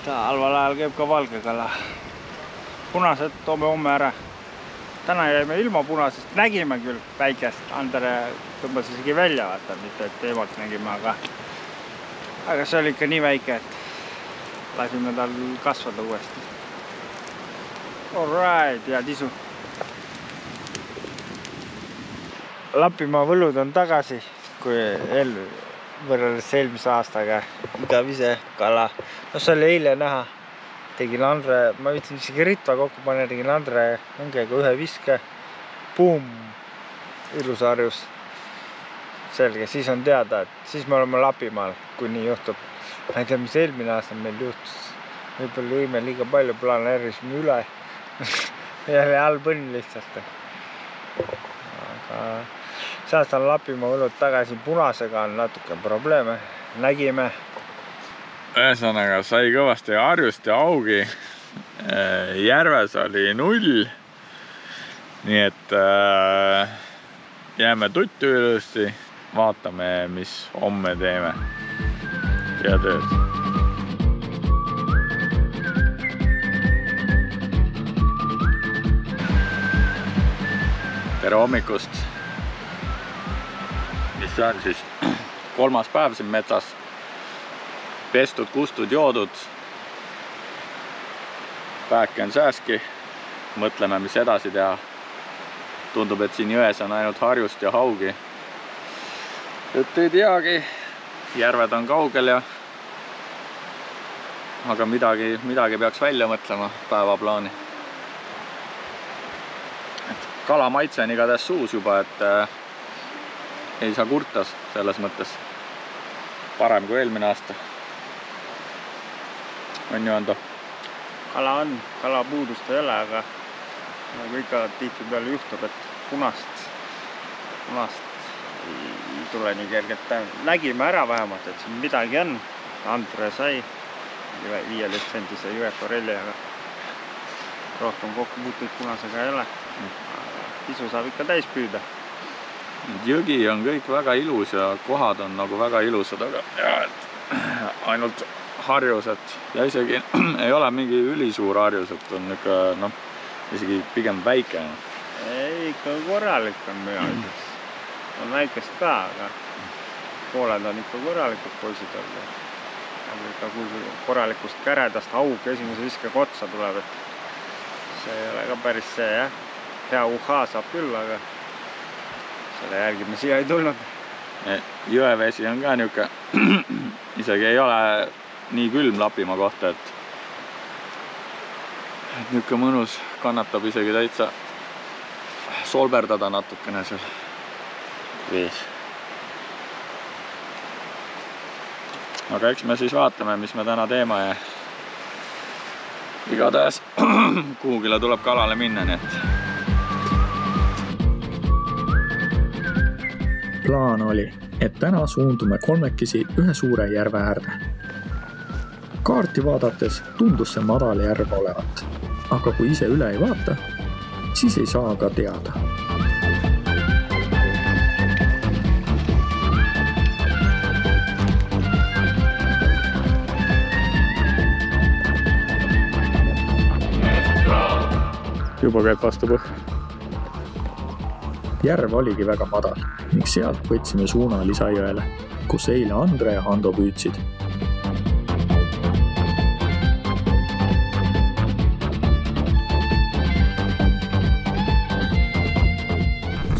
halval ajal käib ka valge kala. punased toome homme ära. Täna jäime ilma punasest, nägime küll päikest, Andre tõmbas isegi välja, vaata, mitte et teemalt nägime, aga see oli ikka nii väike, et lasime tal kasvada uuesti. Alright, hea tisu. Lapimaa võllud on tagasi, kui võrreldes eelmise aastaga. Igav ise kala. No see oli eile näha. Tegin Andre, ma võtsin isegi ritva kokku panna, tegin Andre õngega ühe viske. Puum! Ilus harjus. Selge, siis on teada, et siis me oleme Lapimaal, kui nii juhtub. Ma ei tea, mis eelmine aasta meil juhtus. Võib-olla jõime liiga palju, planeerisime üle. Jälle halb õnn lihtsalt. Aga sealt on Lapimaa võlud tagasi, punasega on natuke probleeme. Nägime. Ühesõnaga sai kõvasti harjust ja augi. Järves oli 0. Nii et jääme tuttu ilusti. Vaatame, mis homme teeme. Ja tööd. Tere hommikust. Mis see on siis 3. päev siin metsas. Pestud, kustud, joodud. Pääke on sääski. Mõtleme, mis edasi teha. Tundub, et siin jões on ainult harjust ja haugi. Et ei teagi. Järved on kaugel ja aga midagi peaks välja mõtlema päevaplaani. Kala maitse on igatahes suus juba, et ei saa kurtas selles mõttes. Parem kui eelmine aasta. On ju, Ando? Kala on, kala puudust ei ole, aga nagu ikka tihti peale juhtub, et punast ei tule nii kergelt. Nägime ära vähemalt, et siin midagi on. Andre sai 15-sendise jõeforelli, aga rohkem kokkupuutuid punasega ei ole. Isu saab ikka täis püüda. Jõgi on kõik väga ilus ja kohad on nagu väga ilusad, aga ainult harjused ja isegi ei ole mingi ülisuur harjus, et on ikka, isegi pigem väike. Ei, ikka korralik on minu üldse. On väikest ka, aga pooled on ikka korralikud poisid olnud. Aga ikka kui korralikust käredast haug esimese viskega otsa tuleb, et see ei ole ka päris see, jah. Hea uhaa saab küll, aga selle järgi me siia ei tulnud. Jõevesi on ka niuke, isegi ei ole nii külm Lapimaa kohta, et niuke mõnus kannatab isegi täitsa solberdada natukene seal vees. Aga eks me siis vaatame, mis me täna teeme ja igatahes kuhugile tuleb kalale minna, nii et plaan oli, et täna suundume kolmekesi ühe suure järve äärde. Kaarti vaadates tundus see madal järv olevat, aga kui ise üle ei vaata, siis ei saa ka teada. Juba käib vastu põh. Järv oligi väga madal ning sealt võtsime suuna Lisajõele, kus eile Andre ja Hando püüdsid.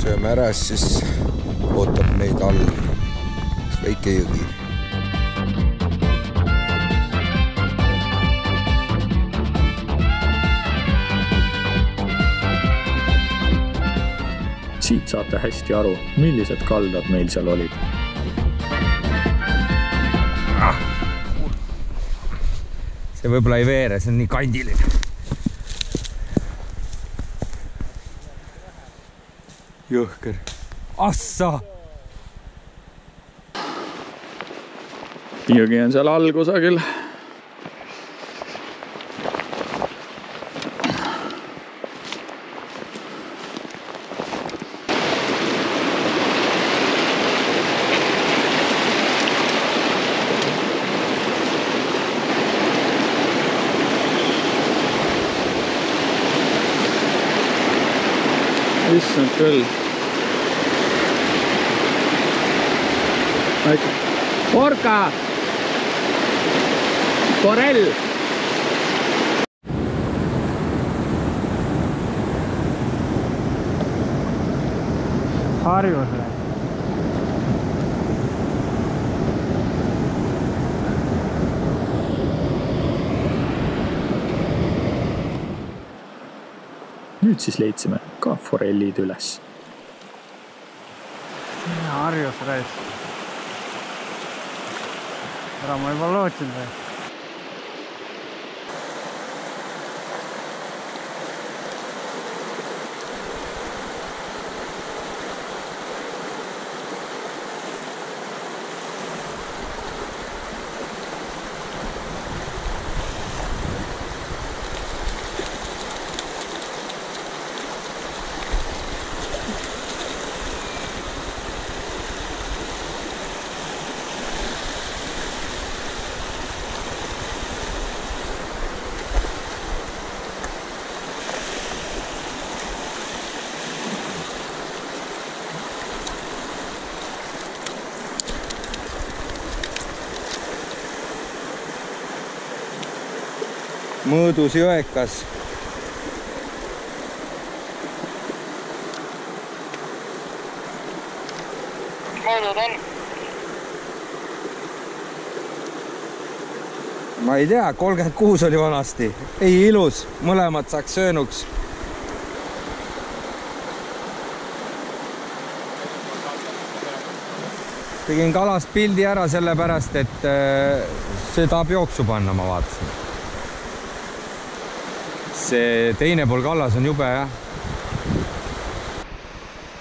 Sööme ära, siis ootab meid all väike jõgi. Siit saate hästi aru, millised kaldad meil seal olid. See võib-olla ei veere, see on nii kandiline. Jõhker. Assa! Jõgi on seal all kusagil. issand küll. Orca! Forell! Harjusele. Nüüd siis leidsime ka forellid üles. Harjus reis. Ära ma juba lootsin või. Mõõdus jõekas. Mõõdud on? Ma ei tea, 36 oli vanasti. Ei, ilus. Mõlemad saaks söönuks. Tegin kalast pildi ära sellepärast, et see tahab jooksu panna, ma vaatasin. See teine pool kallas on jube, jah.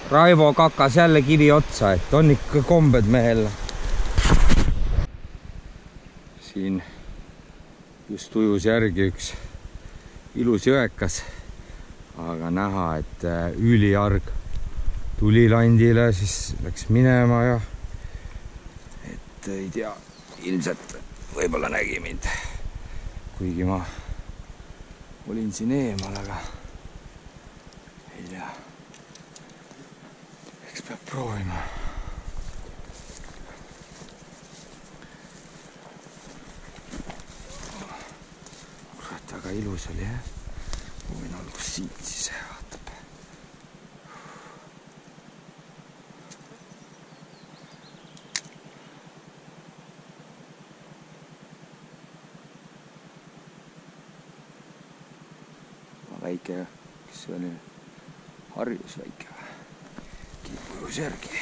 Raivo kakas jälle kivi otsa, et on ikka kombed mehel. Siin just ujus järgi üks ilus jõekas, aga näha, et üliarg tuli landile, siis läks minema ja et ei tea, ilmselt võib-olla nägi mind, kuigi ma olin siin eemal, aga ei tea. Eks peab proovima. Kurat, väga ilus oli, jah. Võin algus siit siis vaatab. Väike, kes see oli? Harjus väike või? Kipujus järgi.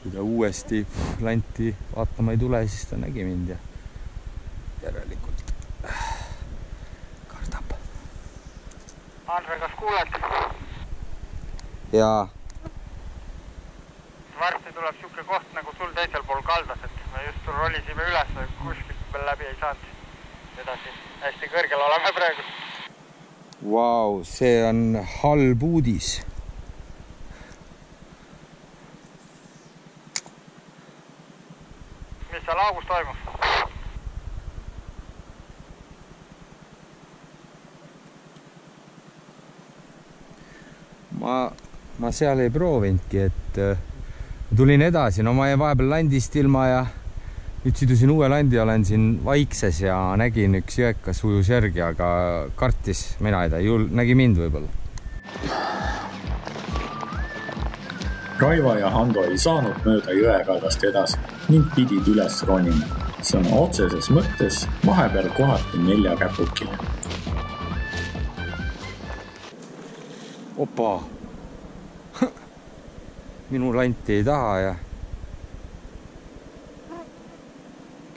Kui ta uuesti lanti vaatama ei tule, siis ta nägi mind ja järelikult kardab. Andre, kas kuuled? Jaa. Varsti tuleb siuke koht nagu sul teisel pool kaldas, et me just rolisime üles, kuskilt veel läbi ei saanud edasi. Hästi kõrgel oleme praegu. Vau, see on halb uudis. Mis seal augus toimub? Ma seal ei proovinudki, et tulin edasi, no ma jäin vahepeal landist ilma ja nüüd sidusin uue landi, olen siin vaikses ja nägin üks jõekas ujus järgi, aga kartis, mina ei tea, nägi mind võib-olla. Raivo ja Hando ei saanud mööda jõekaldast edasi ning pidid üles ronima. Sõna otseses mõttes vahepeal kohati 4 käpukile. Opa! Minu lanti ei taha ja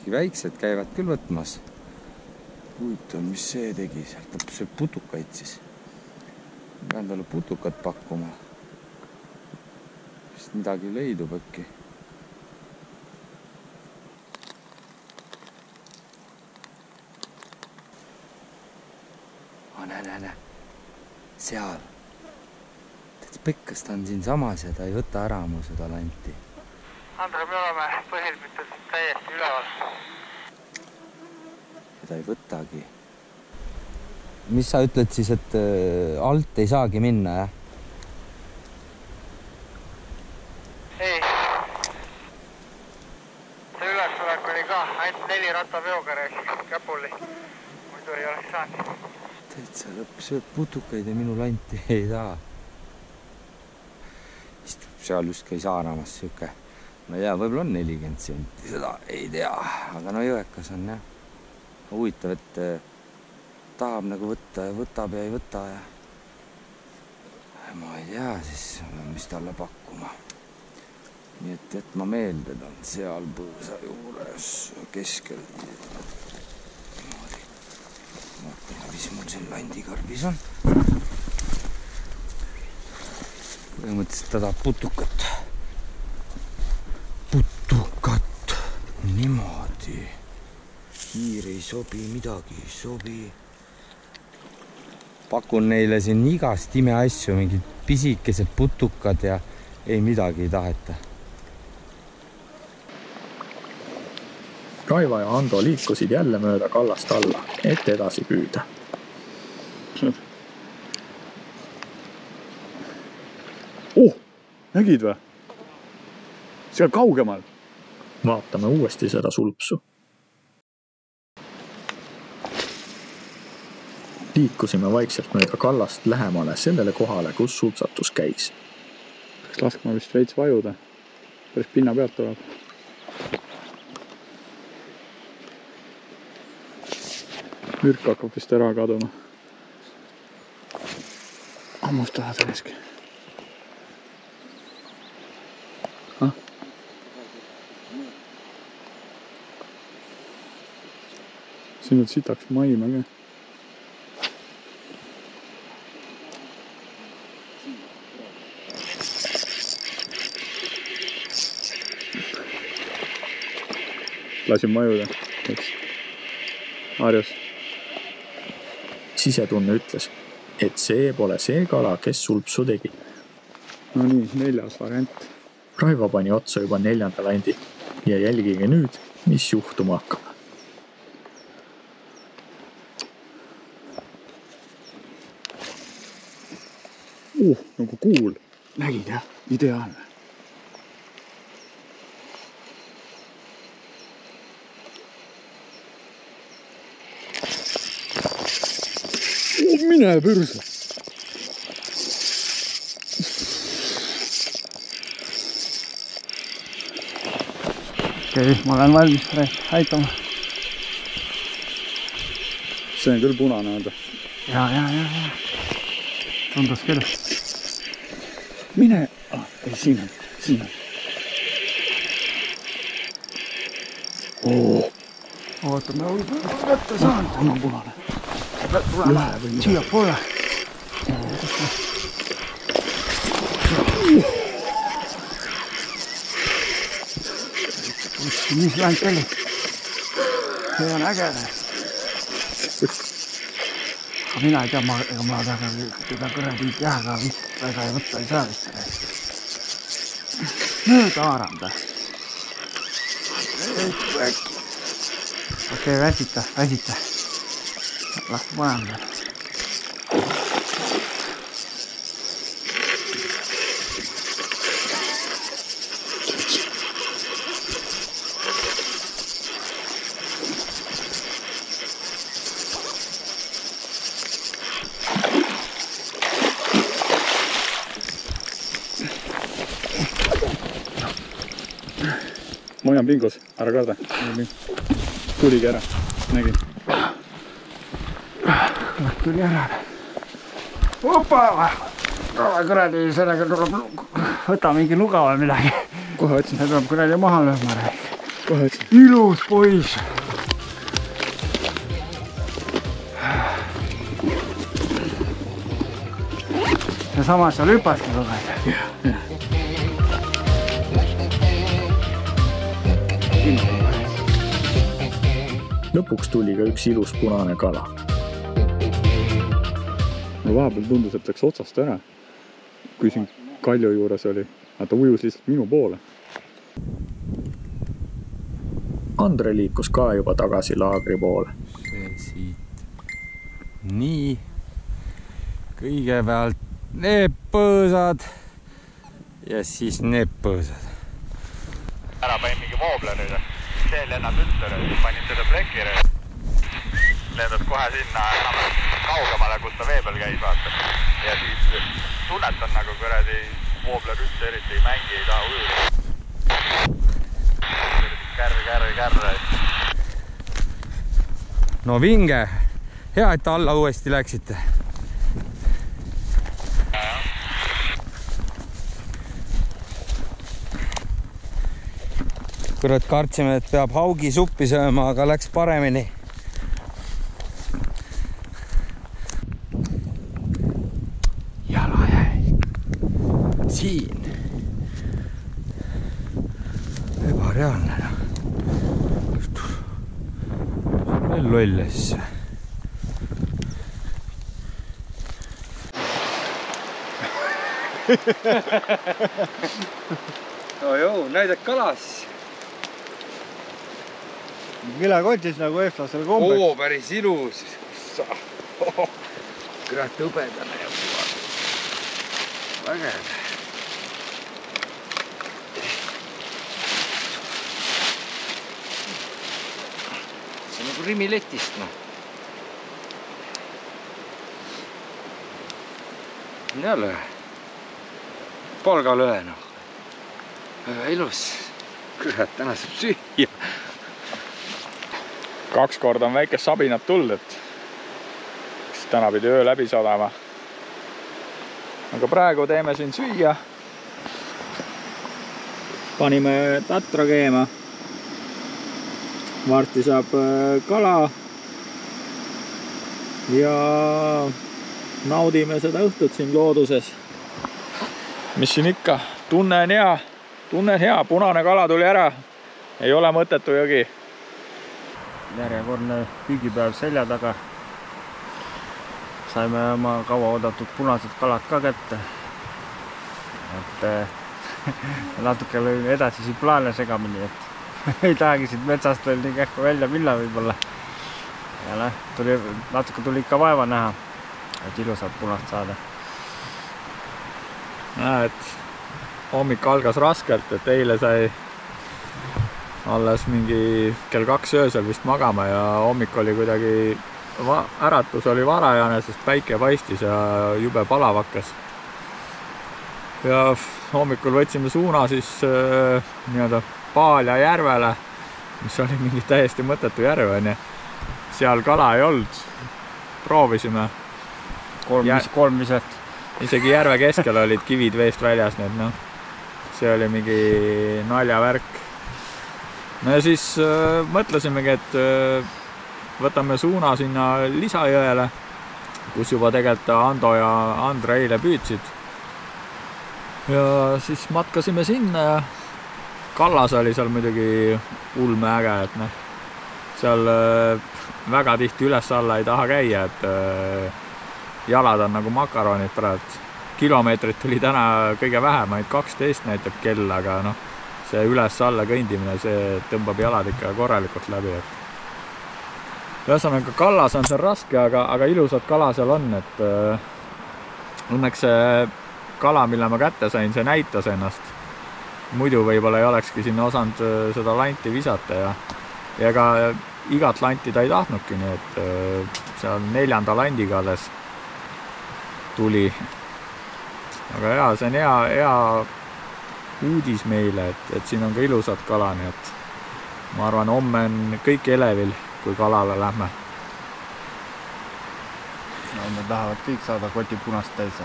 väiksed käivad küll võtmas. Huvitav, mis see tegi? Sealt lõpus see putukaid siis. Pean talle putukat pakkuma. Vist midagi leidub äkki. näe. Seal. Täitsa pekkas, ta on siin samas ja ta ei võta ära mu seda lanti. Andre, me oleme põhilpütud täiesti üleval. Ja ta ei võtagi. Mis sa ütled siis, et alt ei saagi minna, jah? Ei. See ülestulek oli ka ainult 4 rattapeoga käpuli. Muidu ei oleks saanud. Täitsa lõpp, sööb putukaid ja minu lanti ei taha. Istub seal just käi saaramas siuke. Ma ei tea, võib-olla on 40 senti, seda ei tea. Aga no jõekas on, jah. Huvitav, et tahab nagu võtta ja võtab ja ei võta ja ma ei tea siis, mis talle pakkuma. Nii et jätma meelde, ta on seal põõsa juures keskel. Vaatame, mis mul siin landikarbis on. Põhimõtteliselt ta tahab putukat. Putukat. Niimoodi. Hiir ei sobi, midagi ei sobi. Pakun neile siin igast imeasju, mingid pisikesed putukad ja ei midagi ei taheta. Raivo ja Ando liikusid jälle mööda kallast alla, et edasi püüda. Nägid või? Seal kaugemal. Vaatame uuesti seda sulpsu. Liikusime vaikselt mööda kallast lähemale sellele kohale, kus sulpsatus käis. Peaks laskma vist veits vajuda. Päris pinna pealt tuleb. Mürk hakkab vist ära kaduma. Hammustavad eeski. Siin on sitaks maima ka. Lasin majuda, eks. Harjus. Sisetunne ütles, et see pole see kala, kes sulpsu tegi. No nii, 4. variant. Raivo pani otsa juba 4. landi ja jälgige nüüd, mis juhtuma hakkab. Nagu kuul. Nägid jah? Ideaalne. Mine pürse. Okei, ma olen valmis aitama. See on küll punane anda. Ja. Tundus küll. Mine. Ei, siin on. Ootame, võtta saan. On punane. Tuleme siia poole. Mis länd oli? See on äge. Aga mina ei tea, ma taga teda kõredi käega väga ei võtta ei saa vist. Mööda haaranda. Okei, väsita. Lahti paneme. Ma hoian pingus, ära karda. Tuligi ära, nägin. Tuli ära. Opa! Kuradi, sellega tuleb võta mingi nuga või midagi. Kohe otsin. See tuleb kuradi maha lööma. Kohe otsin. Ilus poiss. Ja samas seal hüpaski kogu aeg. Jah. Lõpuks tuli ka üks ilus punane kala. vahepeal tundus, et läks otsast ära, kui siin kalju juures oli. Aga ta ujus lihtsalt minu poole. Andre liikus ka juba tagasi laagri poole. See siit. Nii. Kõigepealt need põõsad ja siis need põõsad. Ära panin mingi voobla nüüd. See lennab üldse, panin teda plekile. Lendad kohe sinna kaugemale, kus ta vee peal käis, vaata. Ja siis tunnetan nagu kuradi voobler üldse eriti ei mängi, ei taha ujuda. Kärre. No vinge. Hea, et alla uuesti läksite. Kurat, kartsime, et peab haugi suppi sööma, aga läks paremini. Jalajäi. Siin. Ebareaalne. Veel lolles. No joo, näidad kalas. Vilekotis nagu eestlasel kombeks. Oo, päris ilus. Kurat hõbedane ja vägev. See on nagu Rimiletist, noh. Jälle palgalöö, noh. Väga ilus. Kurat, täna saab süüa. 2 korda on väikest sabinat tulnud, et täna pidi öö läbi sadama. Aga praegu teeme siin süüa. Panime tatra keema. Varsti saab kala. Ja naudime seda õhtut siin looduses. Mis siin ikka? Tunne on hea. Tunne on hea. Punane kala tuli ära. Ei ole mõttetu jogi. Järjekordne püügipäev selja taga. Saime oma kaua oodatud punased kalad ka kätte. Et natuke lõin edasisi plaane segamini, et ei tahagi siit metsast veel nii kähku välja minna võib-olla. Ja natuke tuli ikka vaeva näha, et ilusat punast saada. Et hommik algas raskelt, et eile sai alles mingi kell 2 öösel vist magama ja hommik oli kuidagi, äratus oli varajane, sest päike paistis ja jube palav hakkas. Ja hommikul võtsime suuna siis nii-öelda Paalja järvele, mis oli mingi täiesti mõttetu järv, on. Seal kala ei olnud. Proovisime. Kolm viset. Isegi järve keskel olid kivid veest väljas, nii et noh, see oli mingi naljavärk. No ja siis mõtlesimegi, et võtame suuna sinna Lisajõele, kus juba tegelikult Ando ja Andre eile püüdsid. Ja siis matkasime sinna ja kallas oli seal muidugi ulmeäge, et noh, seal väga tihti üles-alla ei taha käia, et jalad on nagu makaronid praegu. Kilomeetrit tuli täna kõige vähem, ainult 12 näitab kell, aga noh, see üles-alla kõndimine, see tõmbab jalad ikka korralikult läbi. Ühesõnaga, kallas on seal raske, aga ilusad kala seal on, et õnneks see kala, mille ma kätte sain, see näitas ennast. Muidu võib-olla ei olekski sinna osanud seda lanti visata ja ka igat lanti ta ei tahtnudki, nii et seal 4. landiga alles tuli. Aga jaa, see on hea uudis meile, et siin on ka ilusad kala, nii et ma arvan, homme on kõik elevil, kui kalale lähme. No, me tahavad kõik saada koti punast täis.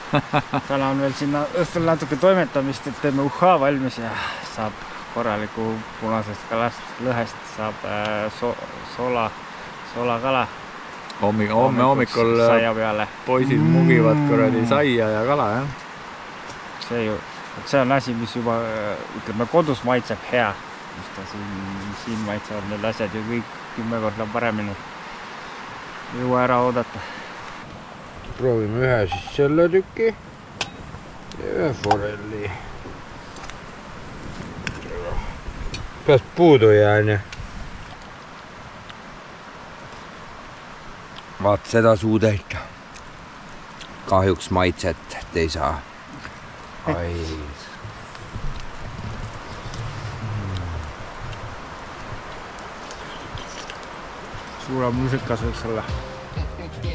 Täna on veel sinna õhtul natuke toimetamist, et teeme uhhaa valmis ja saab korraliku punasest kalast, lõhest saab soolakala. Homme hommikul poisid mugivad kuradi saia ja kala, jah? See on asi, mis juba, ütleme, kodus maitseb hea. Siin maitsevad need asjad ju kõik 10 korda paremini. Jõua ära oodata. proovime ühe siis selle tüki ja ühe forelli. Peast puudu jään ja vaat seda suuda ikka. Kahjuks maitset ei saa. Ai. Suurem musikas võiks olla.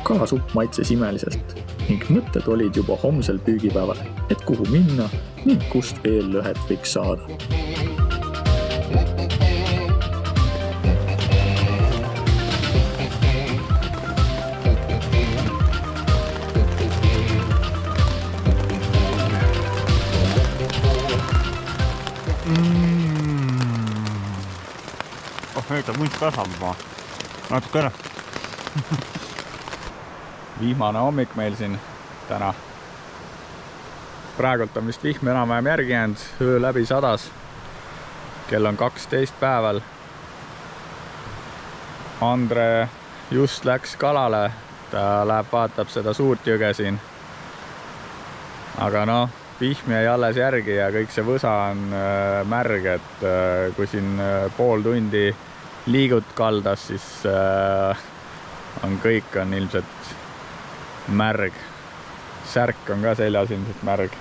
Kalasupp maitses imeliselt ning mõtted olid juba homsel püügipäeval, et kuhu minna ning kust veel lõhet võiks saada. Nüüd on munt kasvab juba. Natuke ära. Vihmane hommik meil siin täna. Praegult on vist vihm enam-vähem järgi jäänud, öö läbi sadas. Kell on 12 päeval. Andre just läks kalale, ta läheb vaatab seda suurt jõge siin. Aga noh, vihm jäi alles järgi ja kõik see võsa on märg, et kui siin pool tundi liigud kaldas, siis kõik on ilmselt märg. Särk on ka seljas ilmselt märg.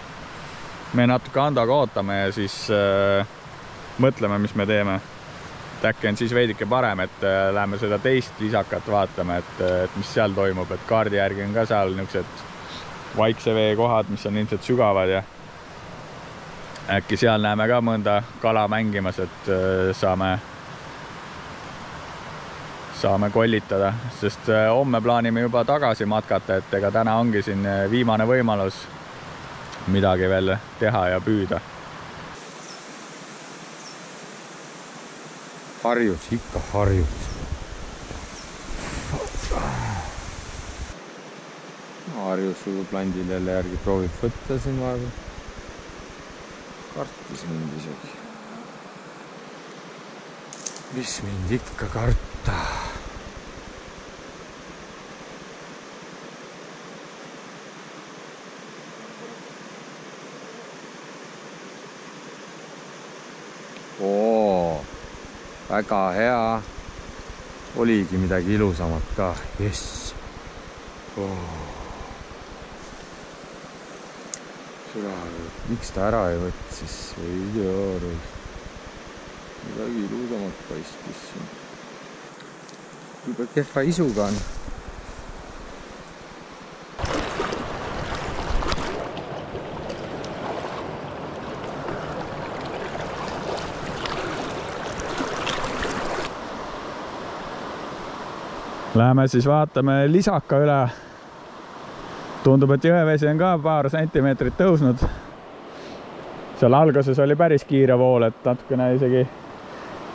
Me natuke Andoga ootame ja siis mõtleme, mis me teeme. Äkki on siis veidike parem, et läheme seda teist visakat vaatame, et mis seal toimub. Et kaardi järgi on ka seal niisugused vaikse vee kohad, mis on ilmselt sügavad ja äkki seal näeme ka mõnda kala mängimas, et saame kollitada, sest homme plaanime juba tagasi matkata, et ega täna ongi siin viimane võimalus midagi veel teha ja püüda. Harjus, ikka harjus. Harjus plandil jälle järgi proovib võtta siin vahepeal. Kartis mind isegi. Mis mind ikka karta? Väga hea. Oligi midagi ilusamat ka. Jess. Miks ta ära ei võtsis? Ei tea aru. Midagi ilusamat paistis siin. Juba kehva isuga on. Läheme siis vaatame lisaka üle. Tundub, et jõevesi on ka paar sentimeetrit tõusnud. Seal alguses oli päris kiire vool, et natukene isegi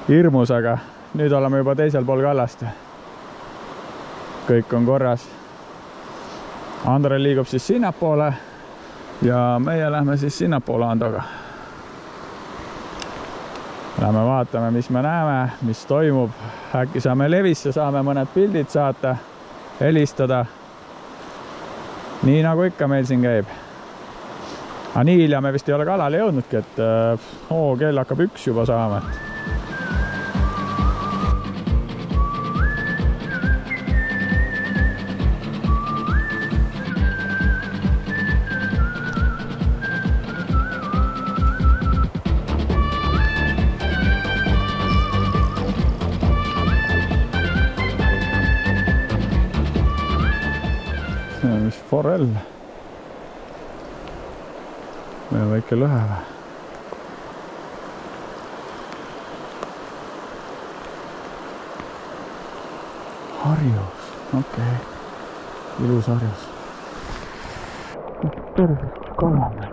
hirmus, aga nüüd oleme juba teisel pool kallast. Kõik on korras. Andre liigub siis sinnapoole ja meie lähme siis sinnapoole Andoga. Lähme vaatame, mis me näeme, mis toimub. Äkki saame levisse, saame mõned pildid saata, helistada. Nii nagu ikka meil siin käib. Aga nii hilja me vist ei ole kalale jõudnudki, et kell hakkab 1 juba saama. Mis forell. Meil on väike lõhe. Harjus, okei. Ilus harjus. Tervis kalame.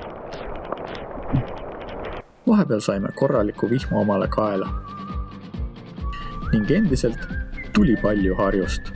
Vahepeal saime korraliku vihma omale kaela. Ning endiselt tuli palju harjust.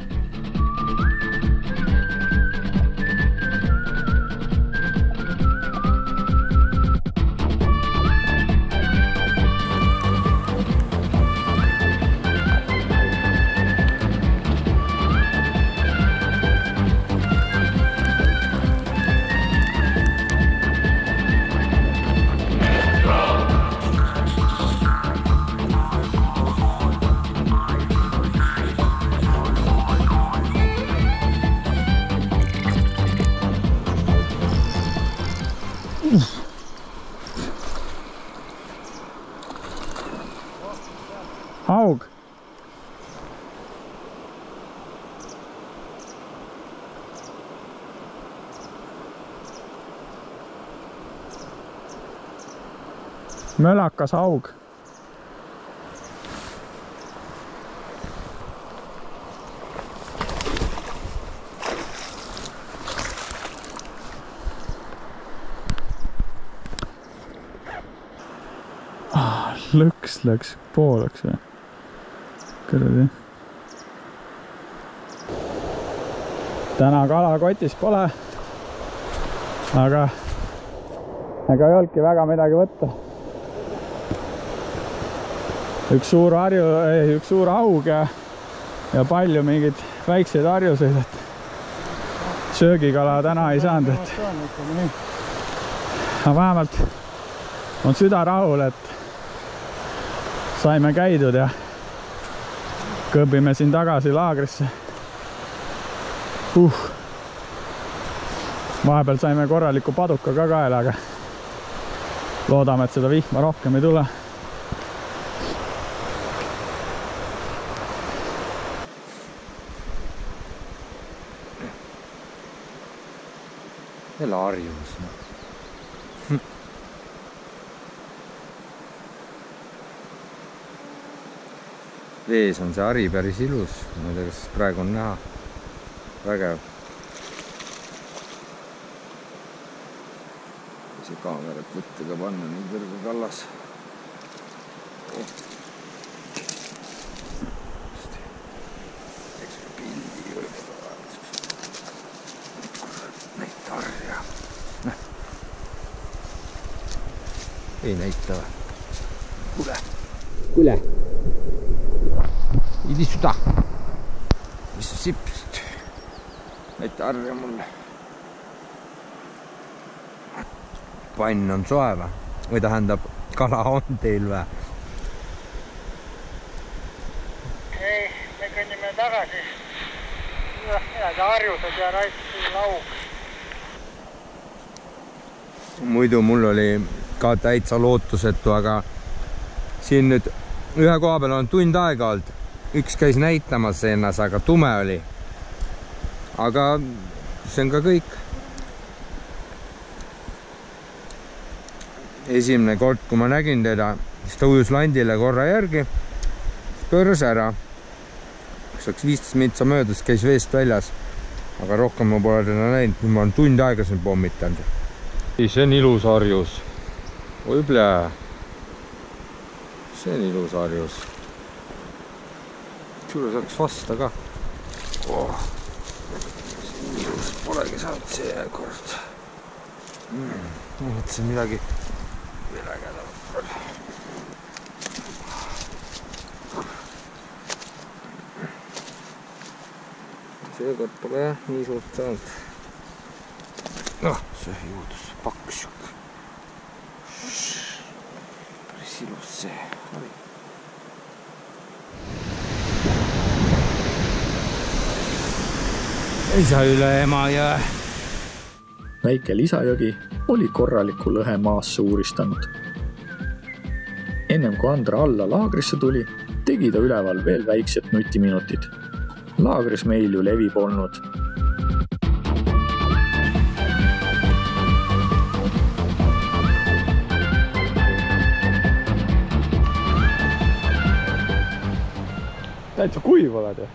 haug. Mölakas haug. Lõks läks pooleks või? Kõrdi. Täna kala kotis pole. Aga ega ei olnudki väga midagi võtta. Üks suur haug ja palju mingeid väikseid harjuseid, et söögikala täna ei saanud, aga vähemalt on süda rahul, et saime käidud ja kõõbime siin tagasi laagrisse. Vahepeal saime korraliku paduka ka kaela, aga loodame, et seda vihma rohkem ei tule. Jälle harjumus. Vees on see hari päris ilus. Ma ei tea, kas praegu on näha. Vägev. See kaamerat võtta ka panna nii kõrge kallas. Eks pildi võiks näita harja. Ei näita või? Kuule. Idi süda. Mis sa sipst? Näita harja mulle. Pann on soe või tähendab, kala on teil või? Ei, me kõnnime tagasi. Midagi harjused ja raitsi laug. Muidu mul oli ka täitsa lootusetu, aga siin nüüd ühe koha peal on tund aega olnud. Üks käis näitamas ennast, aga tume oli. Aga see on ka kõik. Esimene kord, kui ma nägin teda, siis ta ujus landile korra järgi, pööras ära. Kus oleks 15 mintsa möödas, käis veest väljas, aga rohkem ma pole teda näinud, ma olen tund aega siin pommitanud. See on ilus harjus. Oi plää. See on ilus harjus. Sulle saaks vasta ka. See on ilus, polegi saanud see kord. Mõtlesin midagi veel ägedam. Seekord pole jah nii suurt saanud. Noh, see juudus paks juhk. Päris ilus see oli. Ei saa üle Emajõe. Väike Lisajõgi oli korraliku lõhe maasse uuristanud. Ennem kui Andra alla laagrisse tuli, tegi ta üleval veel väiksed nutiminutid. Laagris meil ju levi polnud. Täitsa kuiv oled ju.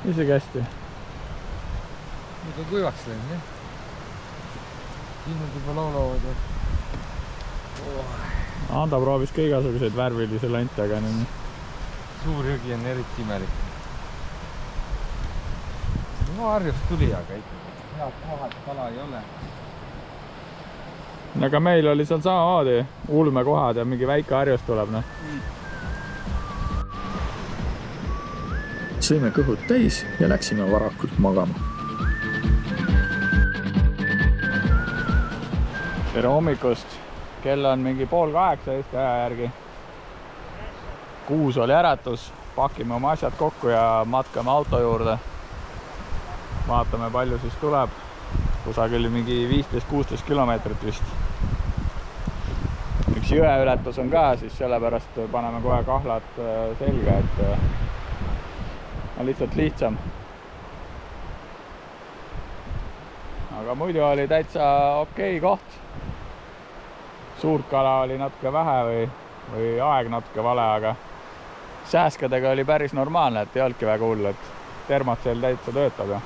Isegi hästi. Nüüd on kuivaks läinud, jah? Hinnad juba laulavad. Anda proovis ka igasuguseid värvilisi lante, aga nii. Suur jõgi on eriti imelik. No harjust tuli, aga ikkagi. Head kohad kala ei ole. Aga meil oli seal samamoodi ulmekohad ja mingi väike harjus tuleb. No. Sõime kõhud täis ja läksime varakult magama. Tere hommikust. Kell on mingi 7:30 Eesti aja järgi. 6 oli äratus. Pakime oma asjad kokku ja matkame auto juurde. Vaatame, palju siis tuleb. Kusagil mingi 15-16 kilomeetrit vist. Üks üks jõeületus on ka, siis sellepärast paneme kohe kahlad selga, et on lihtsalt lihtsam. Aga muidu oli täitsa okei koht. Suurt kala oli natuke vähe või aeg natuke vale, aga sääskadega oli päris normaalne, et ei olnudki väga hull, et termotsell täitsa töötab.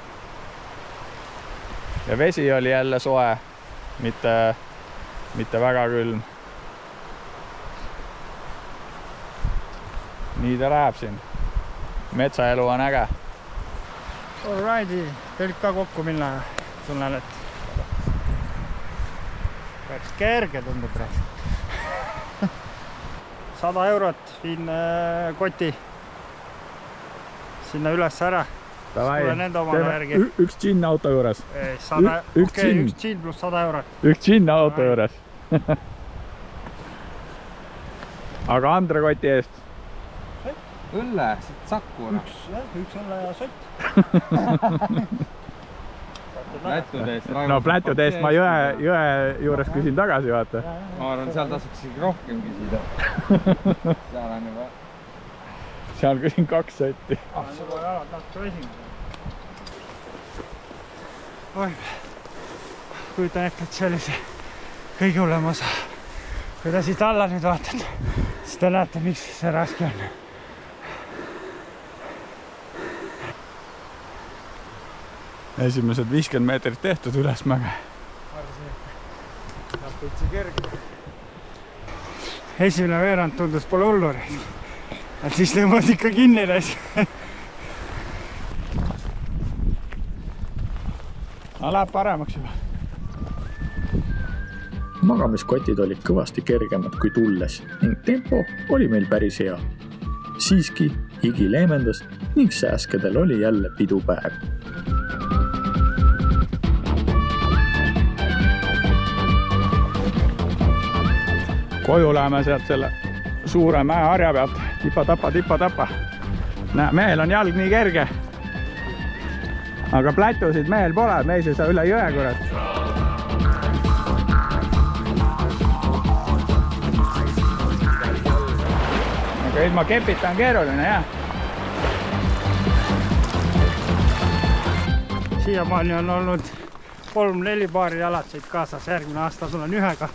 Ja vesi oli jälle soe, mitte väga külm. Nii ta läheb siin. Metsaelu on äge. Alrighty, teil ka kokku minna ja tunnen, et päris kerge tundub praegu. 100 eurot viin koti sinna üles ära. Tulen enda omale järgi. Üks džinn auto juures. Üks džinn pluss 100 eurot. Üks džinn auto juures. Aga Andre koti eest? Õlle, sakku. Üks õlle ja sott. No plätude eest ma jõe juures küsin tagasi, vaata. Ma arvan, seal tasuks rohkem küsida. Seal on juba... Seal küsin 2 sotti. Suva jalad natuke esimene. Oi, kujutan ette, et see oli see kõige hullem osa. Kui ta siit alla nüüd vaatad, siis te näete, miks see raske on. Esimesed 50 meetrit tehtud ülesmäge. Esimene veerand tundus pole hullu. Et siis tõmbad ikka kinni näis. Läheb paremaks juba. Magamiskotid olid kõvasti kergemad kui tulles ning tempo oli meil päris hea. Siiski higi leemendas ning sääskedel oli jälle pidupäev. Koju läheme sealt selle suure mäe harja pealt. Tipa-tapa. Mehel on jalg nii kerge. Aga plätusid mehel pole, mees ei saa üle jõe, kurat. Aga ilma kepita on keeruline, jah. Siiamaani on olnud 3-4 paari jalatseid kaasas. Järgmine aasta tulen ühega.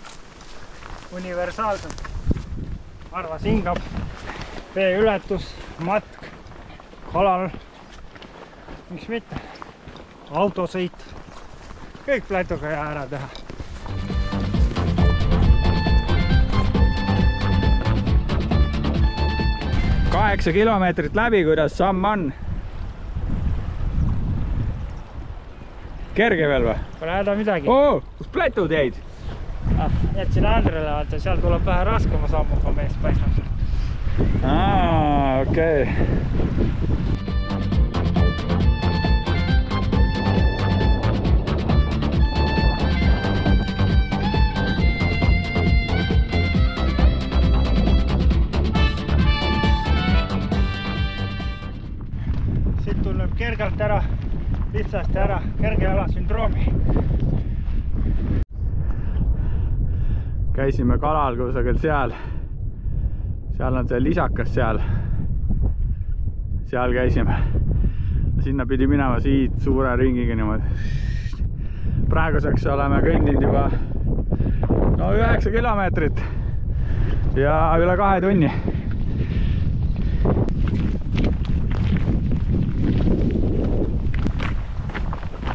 Universaalselt. Arvas hingab, vee ületus, matk, kalal, miks mitte, autosõit, kõik plätuga jää ära teha. Kaheksa kilomeetrit läbi, kuidas samm on? Kerge veel või? Pole häda midagi. Kus plätud jäid? Jätsin Andrele, vaata, seal tuleb vähe raskema sammuga mees paistab. Okei. Siit tuleb kergelt ära, lihtsasti ära, kergejalasündroomi. Käisime kalal kusagil seal. Seal on see lisakas seal. Seal käisime. Sinna pidi minema siit suure ringiga niimoodi. Praeguseks oleme kõndinud juba 9 kilomeetrit ja üle 2 tunni.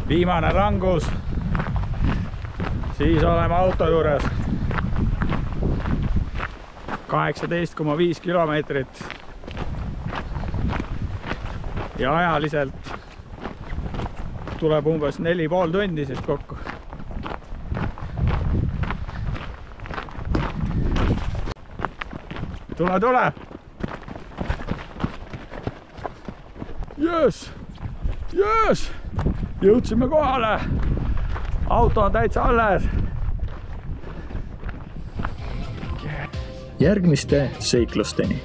Viimane rangus. Siis oleme auto juures. 18,5 kilomeetrit ja ajaliselt tuleb umbes 4,5 tundi siit kokku. Tule! Jöös! Jõudsime kohale! Auto on täitsa alles! Järgmiste seiklusteni